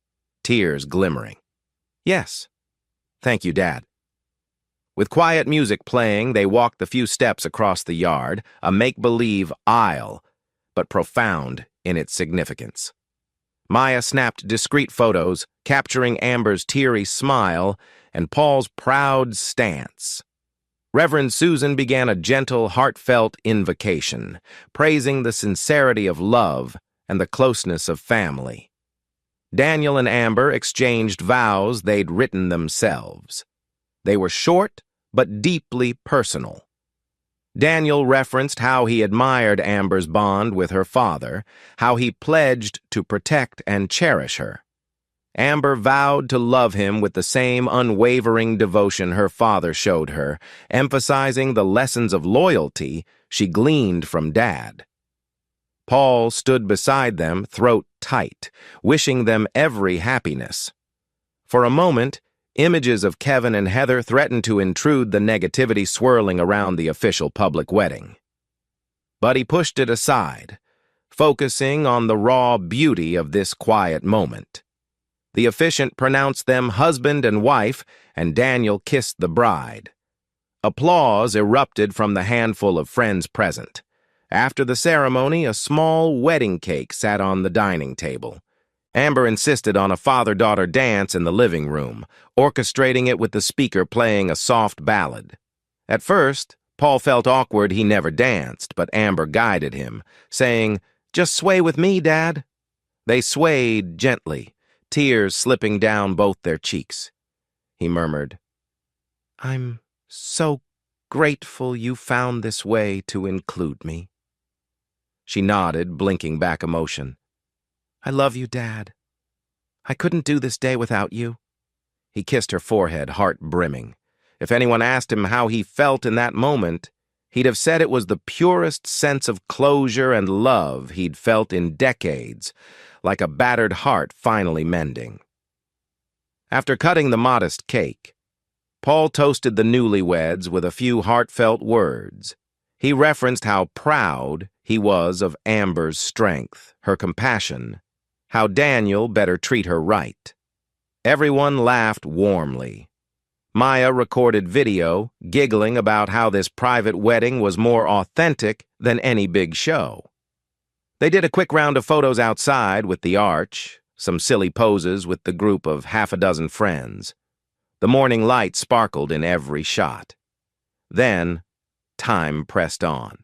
tears glimmering. "Yes. Thank you, Dad." With quiet music playing, they walked the few steps across the yard, a make-believe aisle, but profound in its significance. Maya snapped discreet photos, capturing Amber's teary smile and Paul's proud stance. Reverend Susan began a gentle, heartfelt invocation, praising the sincerity of love and the closeness of family. Daniel and Amber exchanged vows they'd written themselves. They were short, but deeply personal. Daniel referenced how he admired Amber's bond with her father, how he pledged to protect and cherish her. Amber vowed to love him with the same unwavering devotion her father showed her, emphasizing the lessons of loyalty she gleaned from Dad. Paul stood beside them, throat tight, wishing them every happiness. For a moment, images of Kevin and Heather threatened to intrude the negativity swirling around the official public wedding. But he pushed it aside, focusing on the raw beauty of this quiet moment. The officiant pronounced them husband and wife, and Daniel kissed the bride. Applause erupted from the handful of friends present. After the ceremony, a small wedding cake sat on the dining table. Amber insisted on a father-daughter dance in the living room, orchestrating it with the speaker playing a soft ballad. At first, Paul felt awkward. He never danced, but Amber guided him, saying, "Just sway with me, Dad." They swayed gently, tears slipping down both their cheeks. He murmured, "I'm so grateful you found this way to include me." She nodded, blinking back emotion. "I love you, Dad. I couldn't do this day without you." He kissed her forehead, heart brimming. If anyone asked him how he felt in that moment, he'd have said it was the purest sense of closure and love he'd felt in decades, like a battered heart finally mending. After cutting the modest cake, Paul toasted the newlyweds with a few heartfelt words. He referenced how proud he was of Amber's strength, her compassion, how Daniel better treat her right. Everyone laughed warmly. Maya recorded video, giggling about how this private wedding was more authentic than any big show. They did a quick round of photos outside with the arch, some silly poses with the group of half a dozen friends. The morning light sparkled in every shot. Then, time pressed on.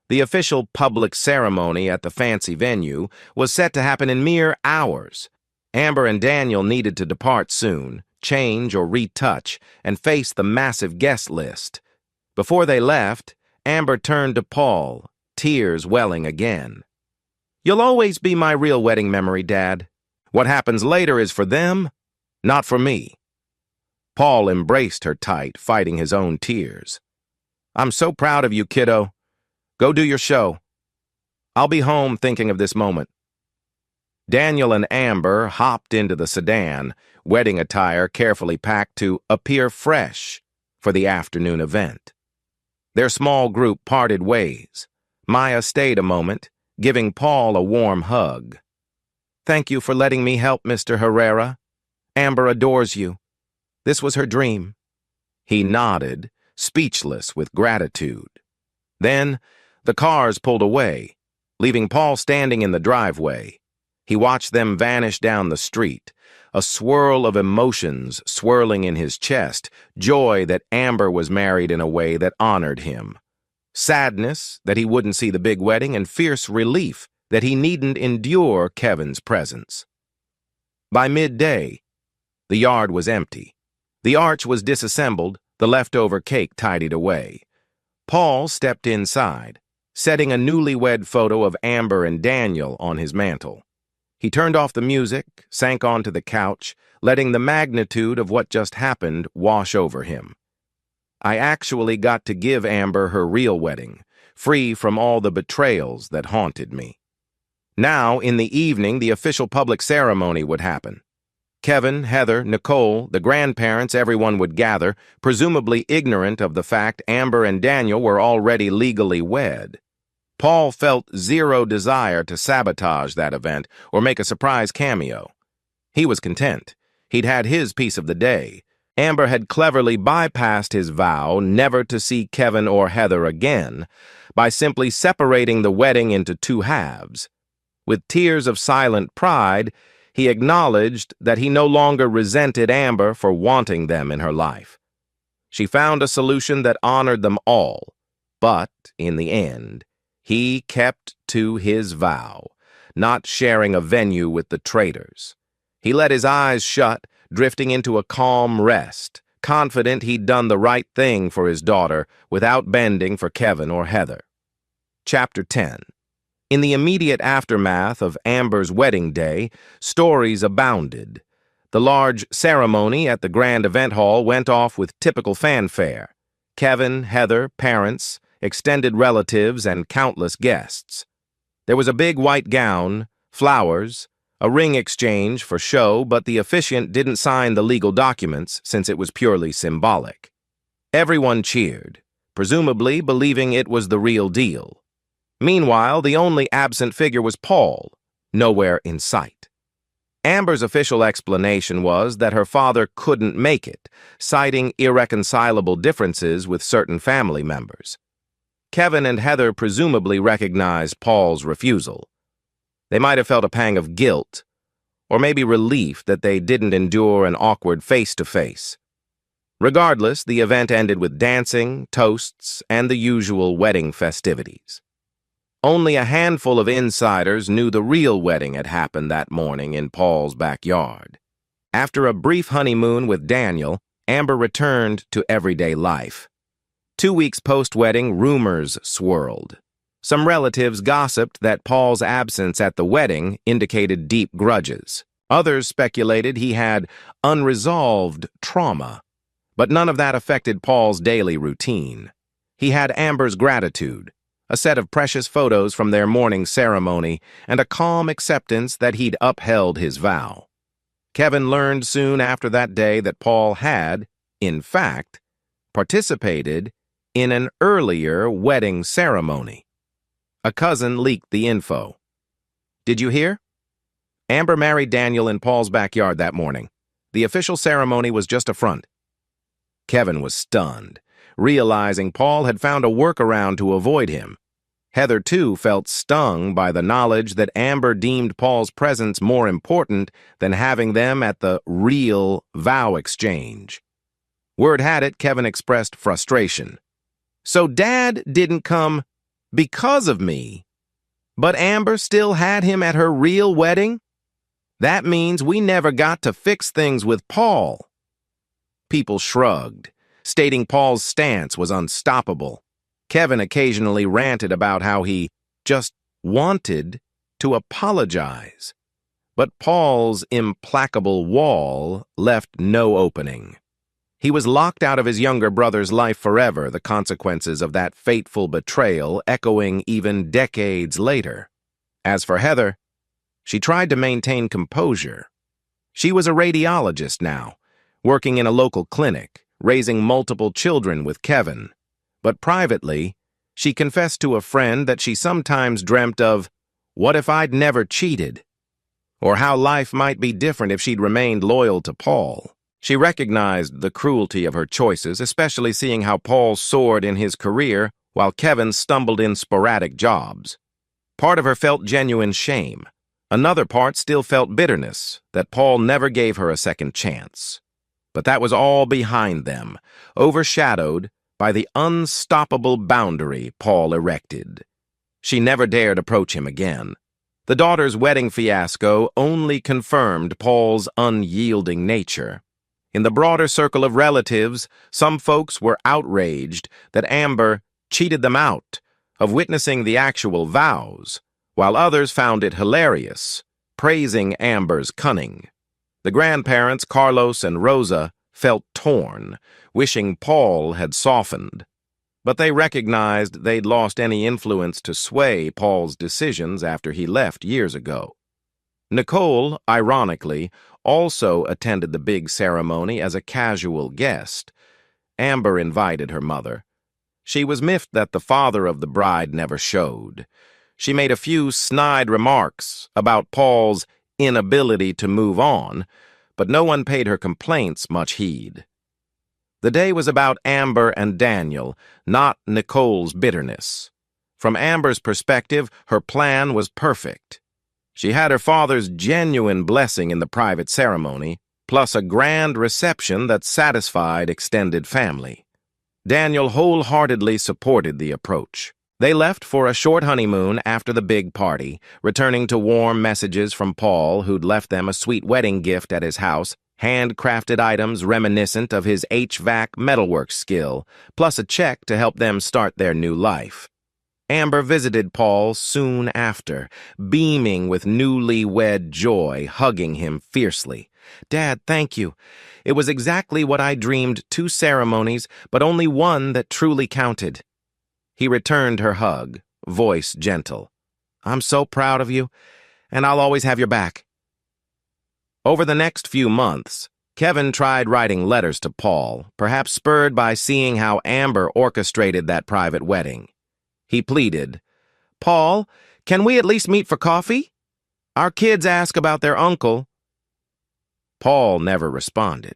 The official public ceremony at the fancy venue was set to happen in mere hours. Amber and Daniel needed to depart soon, change or retouch, and face the massive guest list. Before they left, Amber turned to Paul, tears welling again. "You'll always be my real wedding memory, Dad. What happens later is for them, not for me." Paul embraced her tight, fighting his own tears. "I'm so proud of you, kiddo. Go do your show. I'll be home thinking of this moment." Daniel and Amber hopped into the sedan, wedding attire carefully packed to appear fresh for the afternoon event. Their small group parted ways. Maya stayed a moment, giving Paul a warm hug. "Thank you for letting me help, Mr. Herrera. Amber adores you. This was her dream." He nodded, speechless with gratitude. Then, the cars pulled away, leaving Paul standing in the driveway. He watched them vanish down the street, a swirl of emotions swirling in his chest, joy that Amber was married in a way that honored him, sadness that he wouldn't see the big wedding, and fierce relief that he needn't endure Kevin's presence. By midday, the yard was empty. The arch was disassembled, the leftover cake tidied away. Paul stepped inside, setting a newlywed photo of Amber and Daniel on his mantle. He turned off the music, sank onto the couch, letting the magnitude of what just happened wash over him. I actually got to give Amber her real wedding, free from all the betrayals that haunted me. Now, in the evening, the official public ceremony would happen. Kevin, Heather, Nicole, the grandparents, everyone would gather, presumably ignorant of the fact Amber and Daniel were already legally wed. Paul felt zero desire to sabotage that event or make a surprise cameo. He was content. He'd had his piece of the day. Amber had cleverly bypassed his vow never to see Kevin or Heather again by simply separating the wedding into two halves. With tears of silent pride, he acknowledged that he no longer resented Amber for wanting them in her life. She found a solution that honored them all, but, in the end, he kept to his vow, not sharing a venue with the traitors. He let his eyes shut, drifting into a calm rest, confident he'd done the right thing for his daughter without bending for Kevin or Heather. Chapter 10. In the immediate aftermath of Amber's wedding day, stories abounded. The large ceremony at the grand event hall went off with typical fanfare. Kevin, Heather, parents, extended relatives, and countless guests. There was a big white gown, flowers, a ring exchange for show, but the officiant didn't sign the legal documents since it was purely symbolic. Everyone cheered, presumably believing it was the real deal. Meanwhile, the only absent figure was Paul, nowhere in sight. Amber's official explanation was that her father couldn't make it, citing irreconcilable differences with certain family members. Kevin and Heather presumably recognized Paul's refusal. They might have felt a pang of guilt, or maybe relief that they didn't endure an awkward face-to-face. Regardless, the event ended with dancing, toasts, and the usual wedding festivities. Only a handful of insiders knew the real wedding had happened that morning in Paul's backyard. After a brief honeymoon with Daniel, Amber returned to everyday life. 2 weeks post-wedding, rumors swirled. Some relatives gossiped that Paul's absence at the wedding indicated deep grudges. Others speculated he had unresolved trauma. But none of that affected Paul's daily routine. He had Amber's gratitude, a set of precious photos from their morning ceremony, and a calm acceptance that he'd upheld his vow. Kevin learned soon after that day that Paul had, in fact, participated in an earlier wedding ceremony. A cousin leaked the info. "Did you hear? Amber married Daniel in Paul's backyard that morning. The official ceremony was just a front." Kevin was stunned, realizing Paul had found a workaround to avoid him. Heather, too, felt stung by the knowledge that Amber deemed Paul's presence more important than having them at the real vow exchange. Word had it, Kevin expressed frustration. "So Dad didn't come because of me, but Amber still had him at her real wedding? That means we never got to fix things with Paul." People shrugged, stating Paul's stance was unstoppable. Kevin occasionally ranted about how he just wanted to apologize. But Paul's implacable wall left no opening. He was locked out of his younger brother's life forever, the consequences of that fateful betrayal echoing even decades later. As for Heather, she tried to maintain composure. She was a radiologist now, working in a local clinic, raising multiple children with Kevin. But privately, she confessed to a friend that she sometimes dreamt of, what if I'd never cheated? Or how life might be different if she'd remained loyal to Paul. She recognized the cruelty of her choices, especially seeing how Paul soared in his career while Kevin stumbled in sporadic jobs. Part of her felt genuine shame. Another part still felt bitterness that Paul never gave her a second chance. But that was all behind them, overshadowed by the unstoppable boundary Paul erected. She never dared approach him again. The daughter's wedding fiasco only confirmed Paul's unyielding nature. In the broader circle of relatives, some folks were outraged that Amber cheated them out of witnessing the actual vows, while others found it hilarious, praising Amber's cunning. The grandparents, Carlos and Rosa, felt torn, wishing Paul had softened. But they recognized they'd lost any influence to sway Paul's decisions after he left years ago. Nicole, ironically, also attended the big ceremony as a casual guest. Amber invited her mother. She was miffed that the father of the bride never showed. She made a few snide remarks about Paul's inability to move on, but no one paid her complaints much heed. The day was about Amber and Daniel, not Nicole's bitterness. From Amber's perspective, her plan was perfect. She had her father's genuine blessing in the private ceremony, plus a grand reception that satisfied extended family. Daniel wholeheartedly supported the approach. They left for a short honeymoon after the big party, returning to warm messages from Paul, who'd left them a sweet wedding gift at his house, handcrafted items reminiscent of his HVAC metalwork skill, plus a check to help them start their new life. Amber visited Paul soon after, beaming with newly-wed joy, hugging him fiercely. "Dad, thank you. It was exactly what I dreamed, 2 ceremonies, but only one that truly counted." He returned her hug, voice gentle. "I'm so proud of you, and I'll always have your back." Over the next few months, Kevin tried writing letters to Paul, perhaps spurred by seeing how Amber orchestrated that private wedding. He pleaded, "Paul, can we at least meet for coffee? Our kids ask about their uncle." Paul never responded.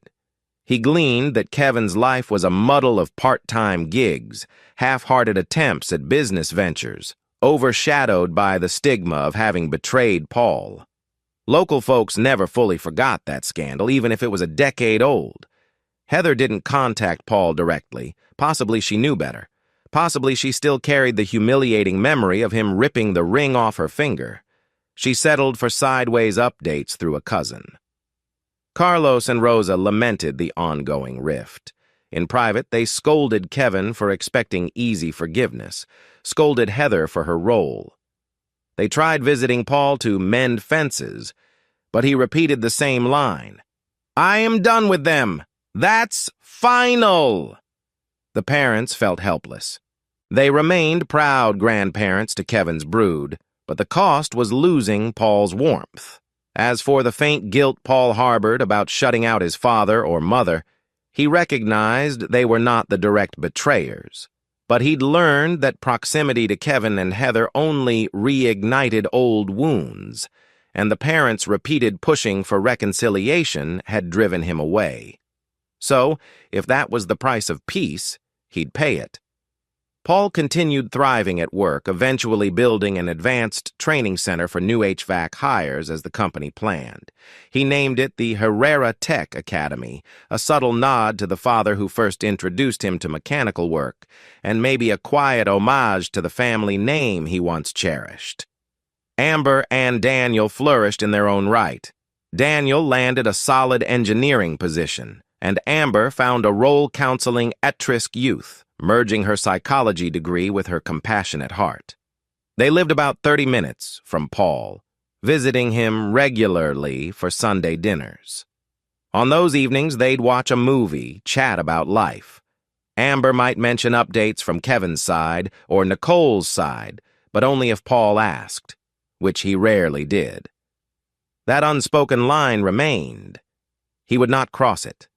He gleaned that Kevin's life was a muddle of part-time gigs, half-hearted attempts at business ventures, overshadowed by the stigma of having betrayed Paul. Local folks never fully forgot that scandal, even if it was a decade old. Heather didn't contact Paul directly. Possibly she knew better. Possibly she still carried the humiliating memory of him ripping the ring off her finger. She settled for sideways updates through a cousin. Carlos and Rosa lamented the ongoing rift. In private, they scolded Kevin for expecting easy forgiveness, scolded Heather for her role. They tried visiting Paul to mend fences, but he repeated the same line. "I am done with them. That's final." The parents felt helpless. They remained proud grandparents to Kevin's brood, but the cost was losing Paul's warmth. As for the faint guilt Paul harbored about shutting out his father or mother, he recognized they were not the direct betrayers. But he'd learned that proximity to Kevin and Heather only reignited old wounds, and the parents' repeated pushing for reconciliation had driven him away. So, if that was the price of peace, he'd pay it. Paul continued thriving at work, eventually building an advanced training center for new HVAC hires as the company planned. He named it the Herrera Tech Academy, a subtle nod to the father who first introduced him to mechanical work, and maybe a quiet homage to the family name he once cherished. Amber and Daniel flourished in their own right. Daniel landed a solid engineering position, and Amber found a role counseling at-risk youth, merging her psychology degree with her compassionate heart. They lived about 30 minutes from Paul, visiting him regularly for Sunday dinners. On those evenings, they'd watch a movie, chat about life. Amber might mention updates from Kevin's side or Nicole's side, but only if Paul asked, which he rarely did. That unspoken line remained. He would not cross it.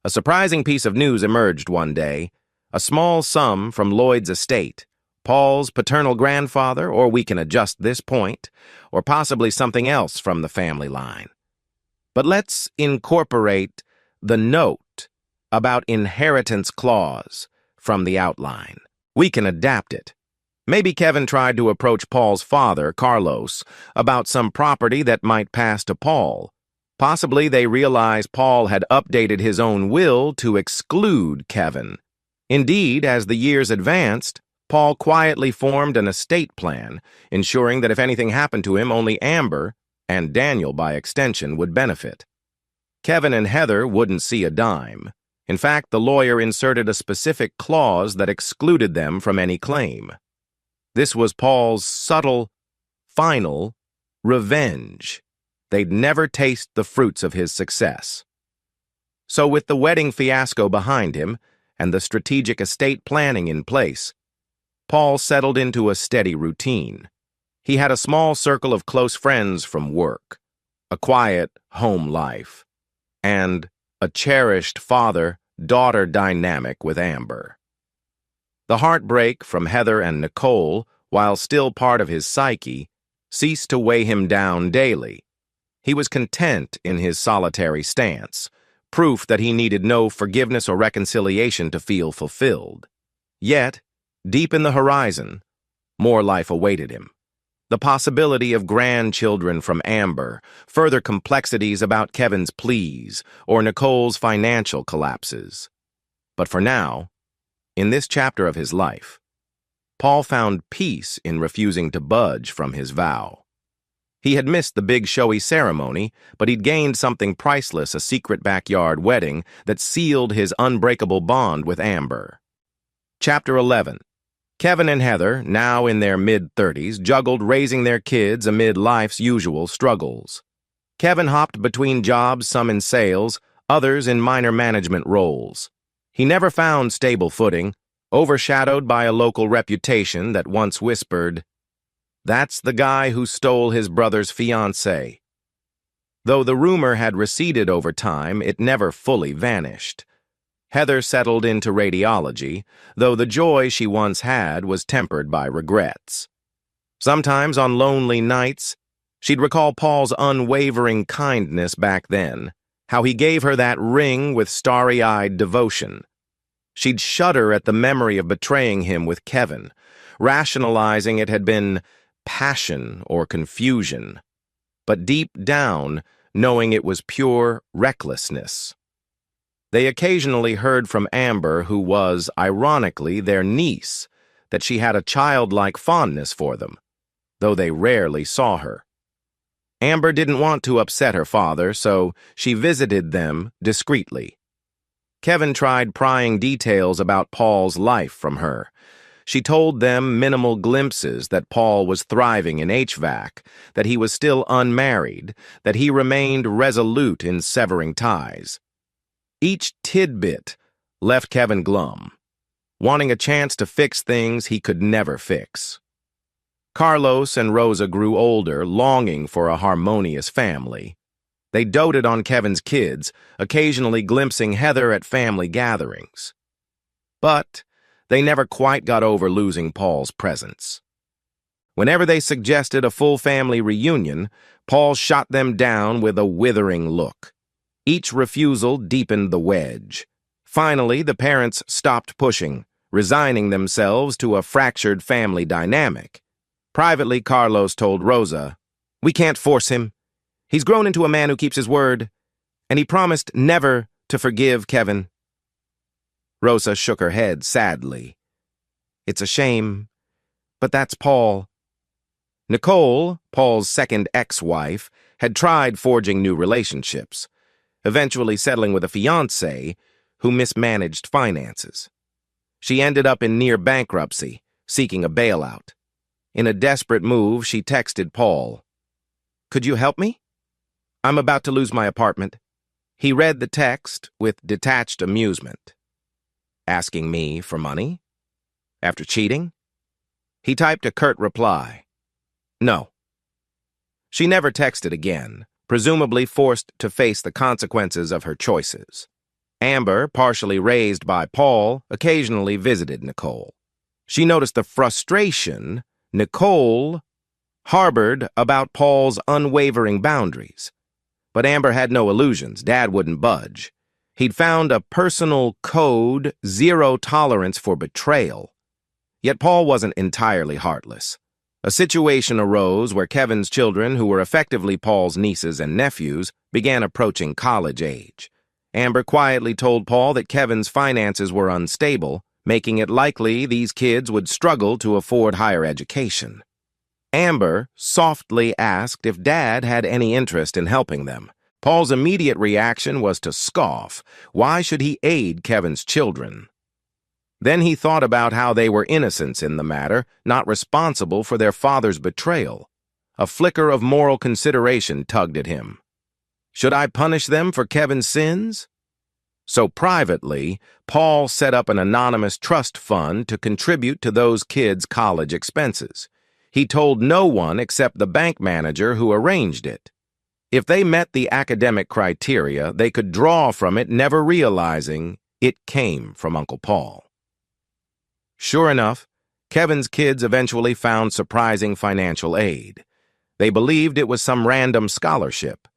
A surprising piece of news emerged one day. A small sum from Lloyd's estate, Paul's paternal grandfather, or we can adjust this point, or possibly something else from the family line. But let's incorporate the note about inheritance clause from the outline. We can adapt it. Maybe Kevin tried to approach Paul's father, Carlos, about some property that might pass to Paul. Possibly they realized Paul had updated his own will to exclude Kevin. Indeed, as the years advanced, Paul quietly formed an estate plan, ensuring that if anything happened to him, only Amber, and Daniel by extension, would benefit. Kevin and Heather wouldn't see a dime. In fact, the lawyer inserted a specific clause that excluded them from any claim. This was Paul's subtle, final revenge. They'd never taste the fruits of his success. So with the wedding fiasco behind him and the strategic estate planning in place, Paul settled into a steady routine. He had a small circle of close friends from work, a quiet home life, and a cherished father-daughter dynamic with Amber. The heartbreak from Heather and Nicole, while still part of his psyche, ceased to weigh him down daily. He was content in his solitary stance, proof that he needed no forgiveness or reconciliation to feel fulfilled. Yet, deep in the horizon, more life awaited him. The possibility of grandchildren from Amber, further complexities about Kevin's pleas, or Nicole's financial collapses. But for now, in this chapter of his life, Paul found peace in refusing to budge from his vow. He had missed the big showy ceremony, but he'd gained something priceless, a secret backyard wedding that sealed his unbreakable bond with Amber. Chapter 11. Kevin and Heather, now in their mid-30s, juggled raising their kids amid life's usual struggles. Kevin hopped between jobs, some in sales, others in minor management roles. He never found stable footing, overshadowed by a local reputation that once whispered, "That's the guy who stole his brother's fiancée." Though the rumor had receded over time, it never fully vanished. Heather settled into radiology, though the joy she once had was tempered by regrets. Sometimes on lonely nights, she'd recall Paul's unwavering kindness back then, how he gave her that ring with starry-eyed devotion. She'd shudder at the memory of betraying him with Kevin, rationalizing it had been passion or confusion, but deep down, knowing it was pure recklessness. They occasionally heard from Amber, who was, ironically, their niece, that she had a childlike fondness for them, though they rarely saw her. Amber didn't want to upset her father, so she visited them discreetly. Kevin tried prying details about Paul's life from her. She told them minimal glimpses that Paul was thriving in HVAC, that he was still unmarried, that he remained resolute in severing ties. Each tidbit left Kevin glum, wanting a chance to fix things he could never fix. Carlos and Rosa grew older, longing for a harmonious family. They doted on Kevin's kids, occasionally glimpsing Heather at family gatherings. But they never quite got over losing Paul's presence. Whenever they suggested a full family reunion, Paul shot them down with a withering look. Each refusal deepened the wedge. Finally, the parents stopped pushing, resigning themselves to a fractured family dynamic. Privately, Carlos told Rosa, "We can't force him. He's grown into a man who keeps his word, and he promised never to forgive Kevin." Rosa shook her head sadly. "It's a shame, but that's Paul." Nicole, Paul's second ex-wife, had tried forging new relationships, eventually settling with a fiancé who mismanaged finances. She ended up in near bankruptcy, seeking a bailout. In a desperate move, she texted Paul, "Could you help me? I'm about to lose my apartment." He read the text with detached amusement. Asking me for money? After cheating? He typed a curt reply. No. She never texted again, presumably forced to face the consequences of her choices. Amber, partially raised by Paul, occasionally visited Nicole. She noticed the frustration Nicole harbored about Paul's unwavering boundaries. But Amber had no illusions. Dad wouldn't budge. He'd found a personal code, zero tolerance for betrayal. Yet Paul wasn't entirely heartless. A situation arose where Kevin's children, who were effectively Paul's nieces and nephews, began approaching college age. Amber quietly told Paul that Kevin's finances were unstable, making it likely these kids would struggle to afford higher education. Amber softly asked if Dad had any interest in helping them. Paul's immediate reaction was to scoff. Why should he aid Kevin's children? Then he thought about how they were innocents in the matter, not responsible for their father's betrayal. A flicker of moral consideration tugged at him. Should I punish them for Kevin's sins? So privately, Paul set up an anonymous trust fund to contribute to those kids' college expenses. He told no one except the bank manager who arranged it. If they met the academic criteria, they could draw from it, never realizing it came from Uncle Paul. Sure enough, Kevin's kids eventually found surprising financial aid. They believed it was some random scholarship.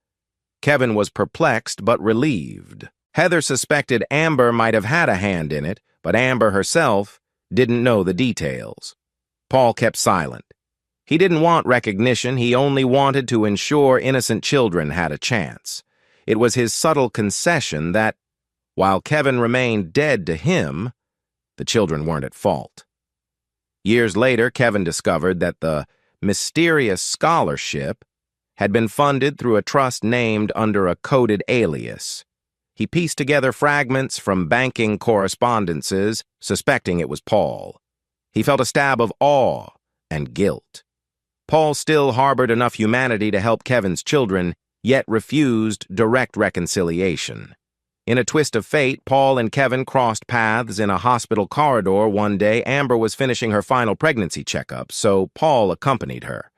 Kevin was perplexed but relieved. Heather suspected Amber might have had a hand in it, but Amber herself didn't know the details. Paul kept silent. He didn't want recognition, he only wanted to ensure innocent children had a chance. It was his subtle concession that, while Kevin remained dead to him, the children weren't at fault. Years later, Kevin discovered that the mysterious scholarship had been funded through a trust named under a coded alias. He pieced together fragments from banking correspondences, suspecting it was Paul. He felt a stab of awe and guilt. Paul still harbored enough humanity to help Kevin's children, yet refused direct reconciliation. In a twist of fate, Paul and Kevin crossed paths in a hospital corridor one day. Amber was finishing her final pregnancy checkup, so Paul accompanied her.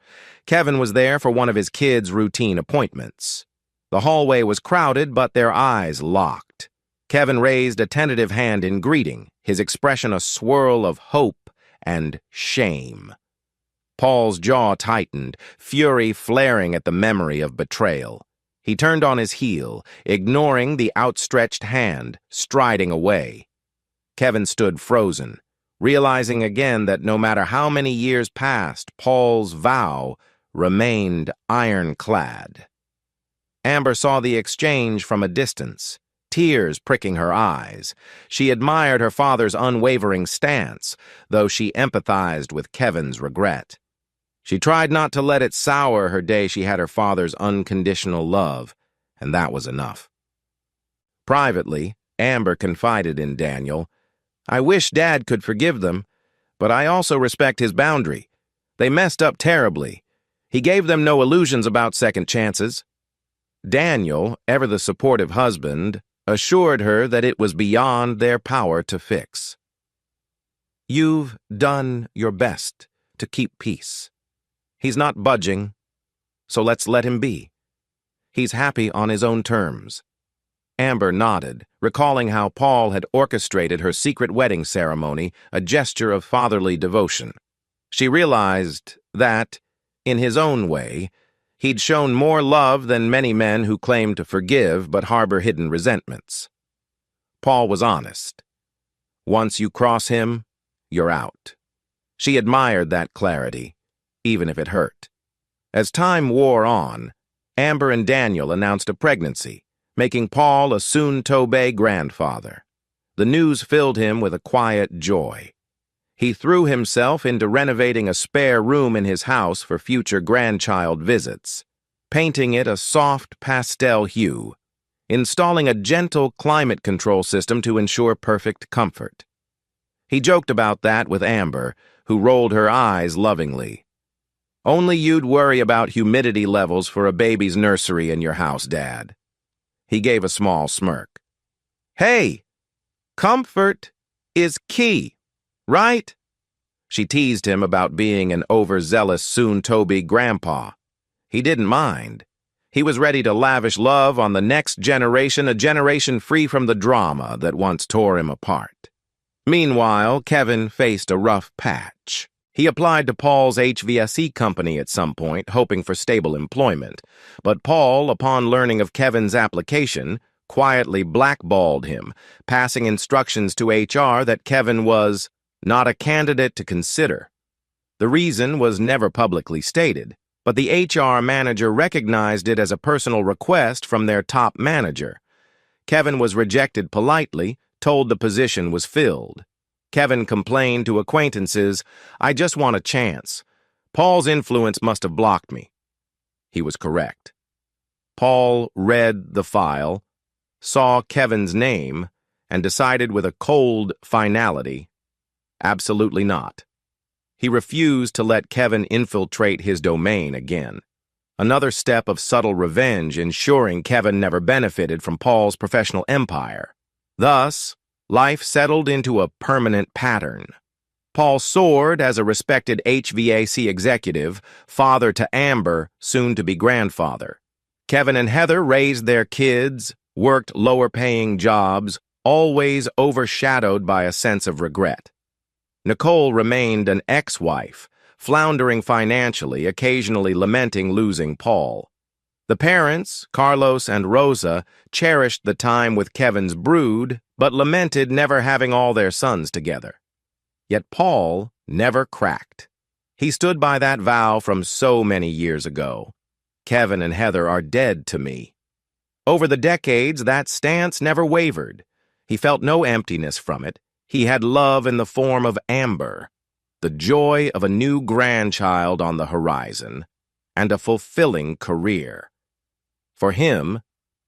Kevin was there for one of his kids' routine appointments. The hallway was crowded, but their eyes locked. Kevin raised a tentative hand in greeting, his expression a swirl of hope and shame. Paul's jaw tightened, fury flaring at the memory of betrayal. He turned on his heel, ignoring the outstretched hand, striding away. Kevin stood frozen, realizing again that no matter how many years passed, Paul's vow remained ironclad. Amber saw the exchange from a distance, tears pricking her eyes. She admired her father's unwavering stance, though she empathized with Kevin's regret. She tried not to let it sour her day she had her father's unconditional love, and that was enough. Privately, Amber confided in Daniel, "I wish Dad could forgive them, but I also respect his boundary. They messed up terribly. He gave them no illusions about second chances." Daniel, ever the supportive husband, assured her that it was beyond their power to fix. "You've done your best to keep peace. He's not budging, so let's let him be. He's happy on his own terms." Amber nodded, recalling how Paul had orchestrated her secret wedding ceremony, a gesture of fatherly devotion. She realized that, in his own way, he'd shown more love than many men who claimed to forgive but harbor hidden resentments. Paul was honest. Once you cross him, you're out. She admired that clarity, even if it hurt. As time wore on, Amber and Daniel announced a pregnancy, making Paul a soon-to-be grandfather. The news filled him with a quiet joy. He threw himself into renovating a spare room in his house for future grandchild visits, painting it a soft pastel hue, installing a gentle climate control system to ensure perfect comfort. He joked about that with Amber, who rolled her eyes lovingly. "Only you'd worry about humidity levels for a baby's nursery in your house, Dad." He gave a small smirk. "Hey, comfort is key, right?" She teased him about being an overzealous soon-to-be grandpa. He didn't mind. He was ready to lavish love on the next generation, a generation free from the drama that once tore him apart. Meanwhile, Kevin faced a rough patch. He applied to Paul's HVAC company at some point, hoping for stable employment. But Paul, upon learning of Kevin's application, quietly blackballed him, passing instructions to HR that Kevin was not a candidate to consider. The reason was never publicly stated, but the HR manager recognized it as a personal request from their top manager. Kevin was rejected politely, told the position was filled. Kevin complained to acquaintances, "I just want a chance. Paul's influence must have blocked me." He was correct. Paul read the file, saw Kevin's name, and decided with a cold finality, absolutely not. He refused to let Kevin infiltrate his domain again. Another step of subtle revenge, ensuring Kevin never benefited from Paul's professional empire. Thus, life settled into a permanent pattern. Paul soared as a respected HVAC executive, father to Amber, soon-to-be grandfather. Kevin and Heather raised their kids, worked lower-paying jobs, always overshadowed by a sense of regret. Nicole remained an ex-wife, floundering financially, occasionally lamenting losing Paul. The parents, Carlos and Rosa, cherished the time with Kevin's brood, but lamented never having all their sons together. Yet Paul never cracked. He stood by that vow from so many years ago. Kevin and Heather are dead to me. Over the decades, that stance never wavered. He felt no emptiness from it. He had love in the form of Amber, the joy of a new grandchild on the horizon, and a fulfilling career. For him,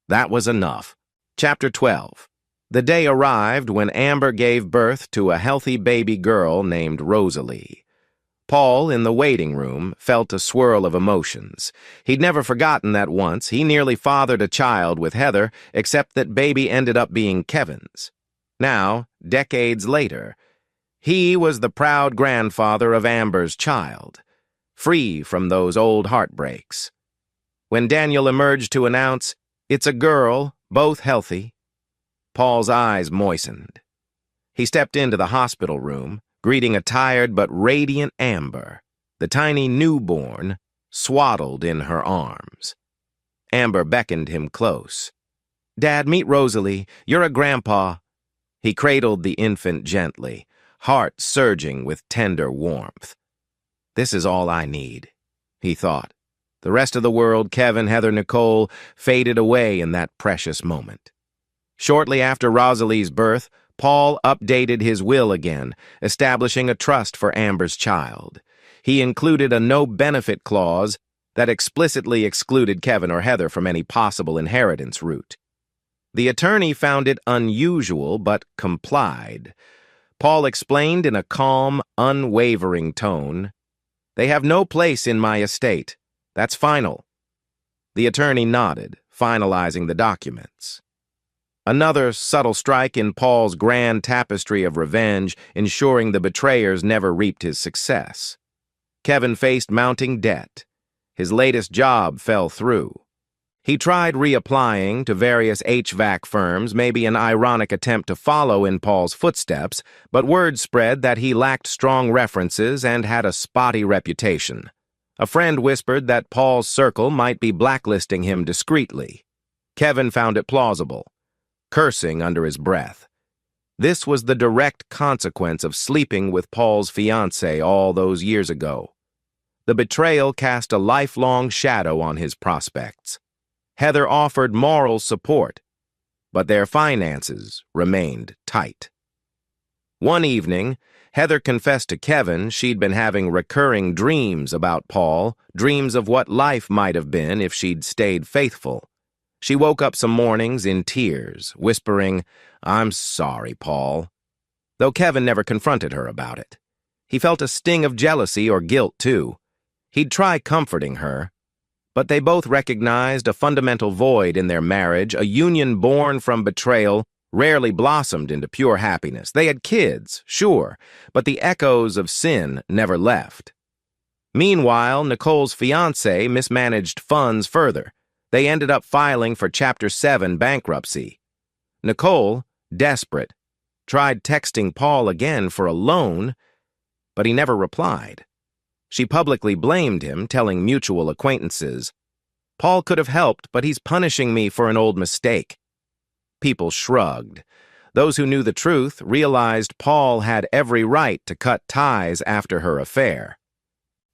that was enough. Chapter 12. The day arrived when Amber gave birth to a healthy baby girl named Rosalie. Paul, in the waiting room, felt a swirl of emotions. He'd never forgotten that once he nearly fathered a child with Heather, except that baby ended up being Kevin's. Now, decades later, he was the proud grandfather of Amber's child, free from those old heartbreaks. When Daniel emerged to announce, "It's a girl, both healthy," Paul's eyes moistened. He stepped into the hospital room, greeting a tired but radiant Amber, the tiny newborn, swaddled in her arms. Amber beckoned him close. "Dad, meet Rosalie. You're a grandpa." He cradled the infant gently, heart surging with tender warmth. This is all I need, he thought. The rest of the world, Kevin, Heather, Nicole, faded away in that precious moment. Shortly after Rosalie's birth, Paul updated his will again, establishing a trust for Amber's child. He included a no-benefit clause that explicitly excluded Kevin or Heather from any possible inheritance route. The attorney found it unusual, but complied. Paul explained in a calm, unwavering tone, "They have no place in my estate. That's final." The attorney nodded, finalizing the documents. Another subtle strike in Paul's grand tapestry of revenge, ensuring the betrayers never reaped his success. Kevin faced mounting debt. His latest job fell through. He tried reapplying to various HVAC firms, maybe an ironic attempt to follow in Paul's footsteps, but word spread that he lacked strong references and had a spotty reputation. A friend whispered that Paul's circle might be blacklisting him discreetly. Kevin found it plausible, cursing under his breath. This was the direct consequence of sleeping with Paul's fiancée all those years ago. The betrayal cast a lifelong shadow on his prospects. Heather offered moral support, but their finances remained tight. One evening, Heather confessed to Kevin she'd been having recurring dreams about Paul, dreams of what life might have been if she'd stayed faithful. She woke up some mornings in tears, whispering, "I'm sorry, Paul," though Kevin never confronted her about it. He felt a sting of jealousy or guilt, too. He'd try comforting her, but they both recognized a fundamental void in their marriage, a union born from betrayal, rarely blossomed into pure happiness. They had kids, sure, but the echoes of sin never left. Meanwhile, Nicole's fiancé mismanaged funds further. They ended up filing for Chapter 7 bankruptcy. Nicole, desperate, tried texting Paul again for a loan, but he never replied. She publicly blamed him, telling mutual acquaintances, "Paul could have helped, but he's punishing me for an old mistake." People shrugged. Those who knew the truth realized Paul had every right to cut ties after her affair.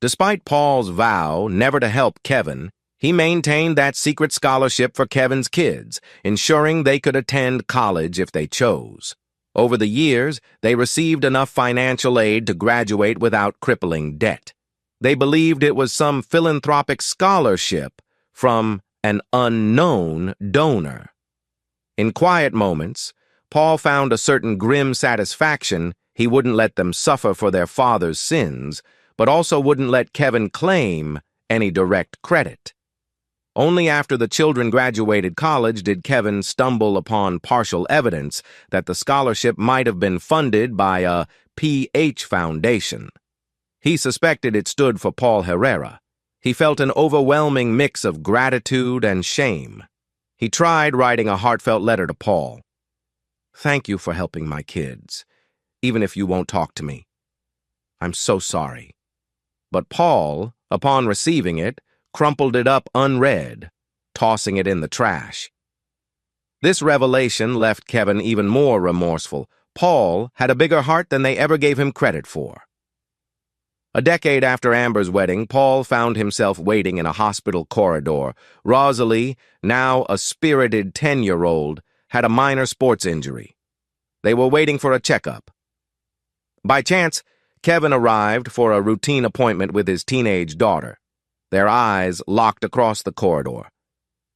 Despite Paul's vow never to help Kevin, he maintained that secret scholarship for Kevin's kids, ensuring they could attend college if they chose. Over the years, they received enough financial aid to graduate without crippling debt. They believed it was some philanthropic scholarship from an unknown donor. In quiet moments, Paul found a certain grim satisfaction. He wouldn't let them suffer for their father's sins, but also wouldn't let Kevin claim any direct credit. Only after the children graduated college did Kevin stumble upon partial evidence that the scholarship might have been funded by a PH Foundation. He suspected it stood for Paul Herrera. He felt an overwhelming mix of gratitude and shame. He tried writing a heartfelt letter to Paul. "Thank you for helping my kids, even if you won't talk to me. I'm so sorry." But Paul, upon receiving it, crumpled it up unread, tossing it in the trash. This revelation left Kevin even more remorseful. Paul had a bigger heart than they ever gave him credit for. A decade after Amber's wedding, Paul found himself waiting in a hospital corridor. Rosalie, now a spirited 10-year-old, had a minor sports injury. They were waiting for a checkup. By chance, Kevin arrived for a routine appointment with his teenage daughter. Their eyes locked across the corridor.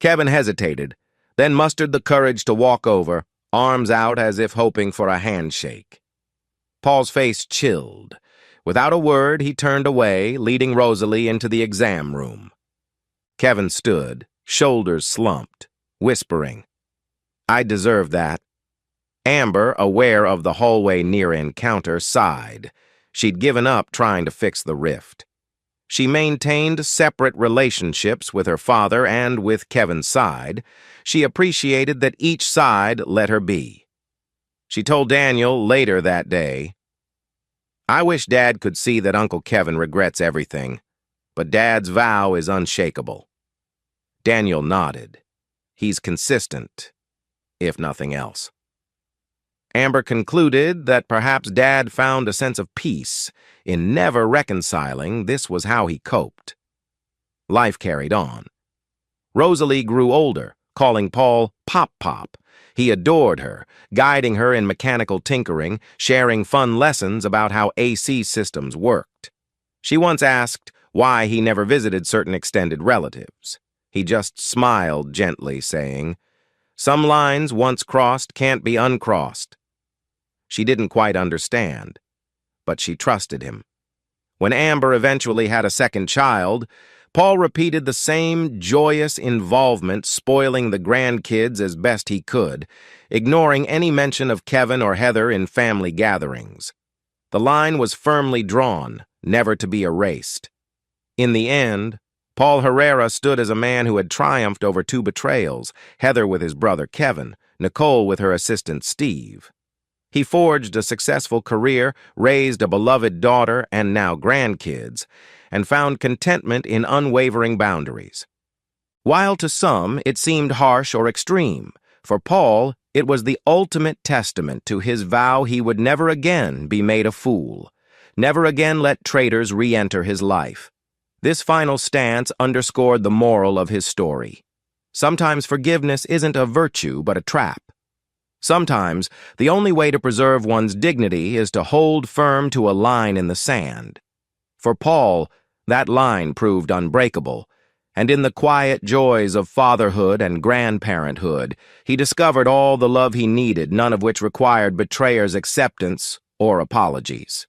Kevin hesitated, then mustered the courage to walk over, arms out as if hoping for a handshake. Paul's face chilled. Without a word, he turned away, leading Rosalie into the exam room. Kevin stood, shoulders slumped, whispering, "I deserve that." Amber, aware of the hallway near-encounter, sighed. She'd given up trying to fix the rift. She maintained separate relationships with her father and with Kevin's side. She appreciated that each side let her be. She told Daniel later that day, "I wish Dad could see that Uncle Kevin regrets everything, but Dad's vow is unshakable." Daniel nodded. He's consistent, if nothing else. Amber concluded that perhaps Dad found a sense of peace in never reconciling. This was how he coped. Life carried on. Rosalie grew older, calling Paul Pop-Pop. He adored her, guiding her in mechanical tinkering, sharing fun lessons about how AC systems worked. She once asked why he never visited certain extended relatives. He just smiled gently, saying, "Some lines once crossed can't be uncrossed." She didn't quite understand, but she trusted him. When Amber eventually had a second child, Paul repeated the same joyous involvement, spoiling the grandkids as best he could, ignoring any mention of Kevin or Heather in family gatherings. The line was firmly drawn, never to be erased. In the end, Paul Herrera stood as a man who had triumphed over 2 betrayals, Heather with his brother Kevin, Nicole with her assistant Steve. He forged a successful career, raised a beloved daughter and now grandkids, and found contentment in unwavering boundaries. While to some it seemed harsh or extreme, for Paul it was the ultimate testament to his vow he would never again be made a fool, never again let traitors re-enter his life. This final stance underscored the moral of his story. Sometimes forgiveness isn't a virtue but a trap. Sometimes the only way to preserve one's dignity is to hold firm to a line in the sand. For Paul, that line proved unbreakable, and in the quiet joys of fatherhood and grandparenthood, he discovered all the love he needed, none of which required betrayers' acceptance or apologies.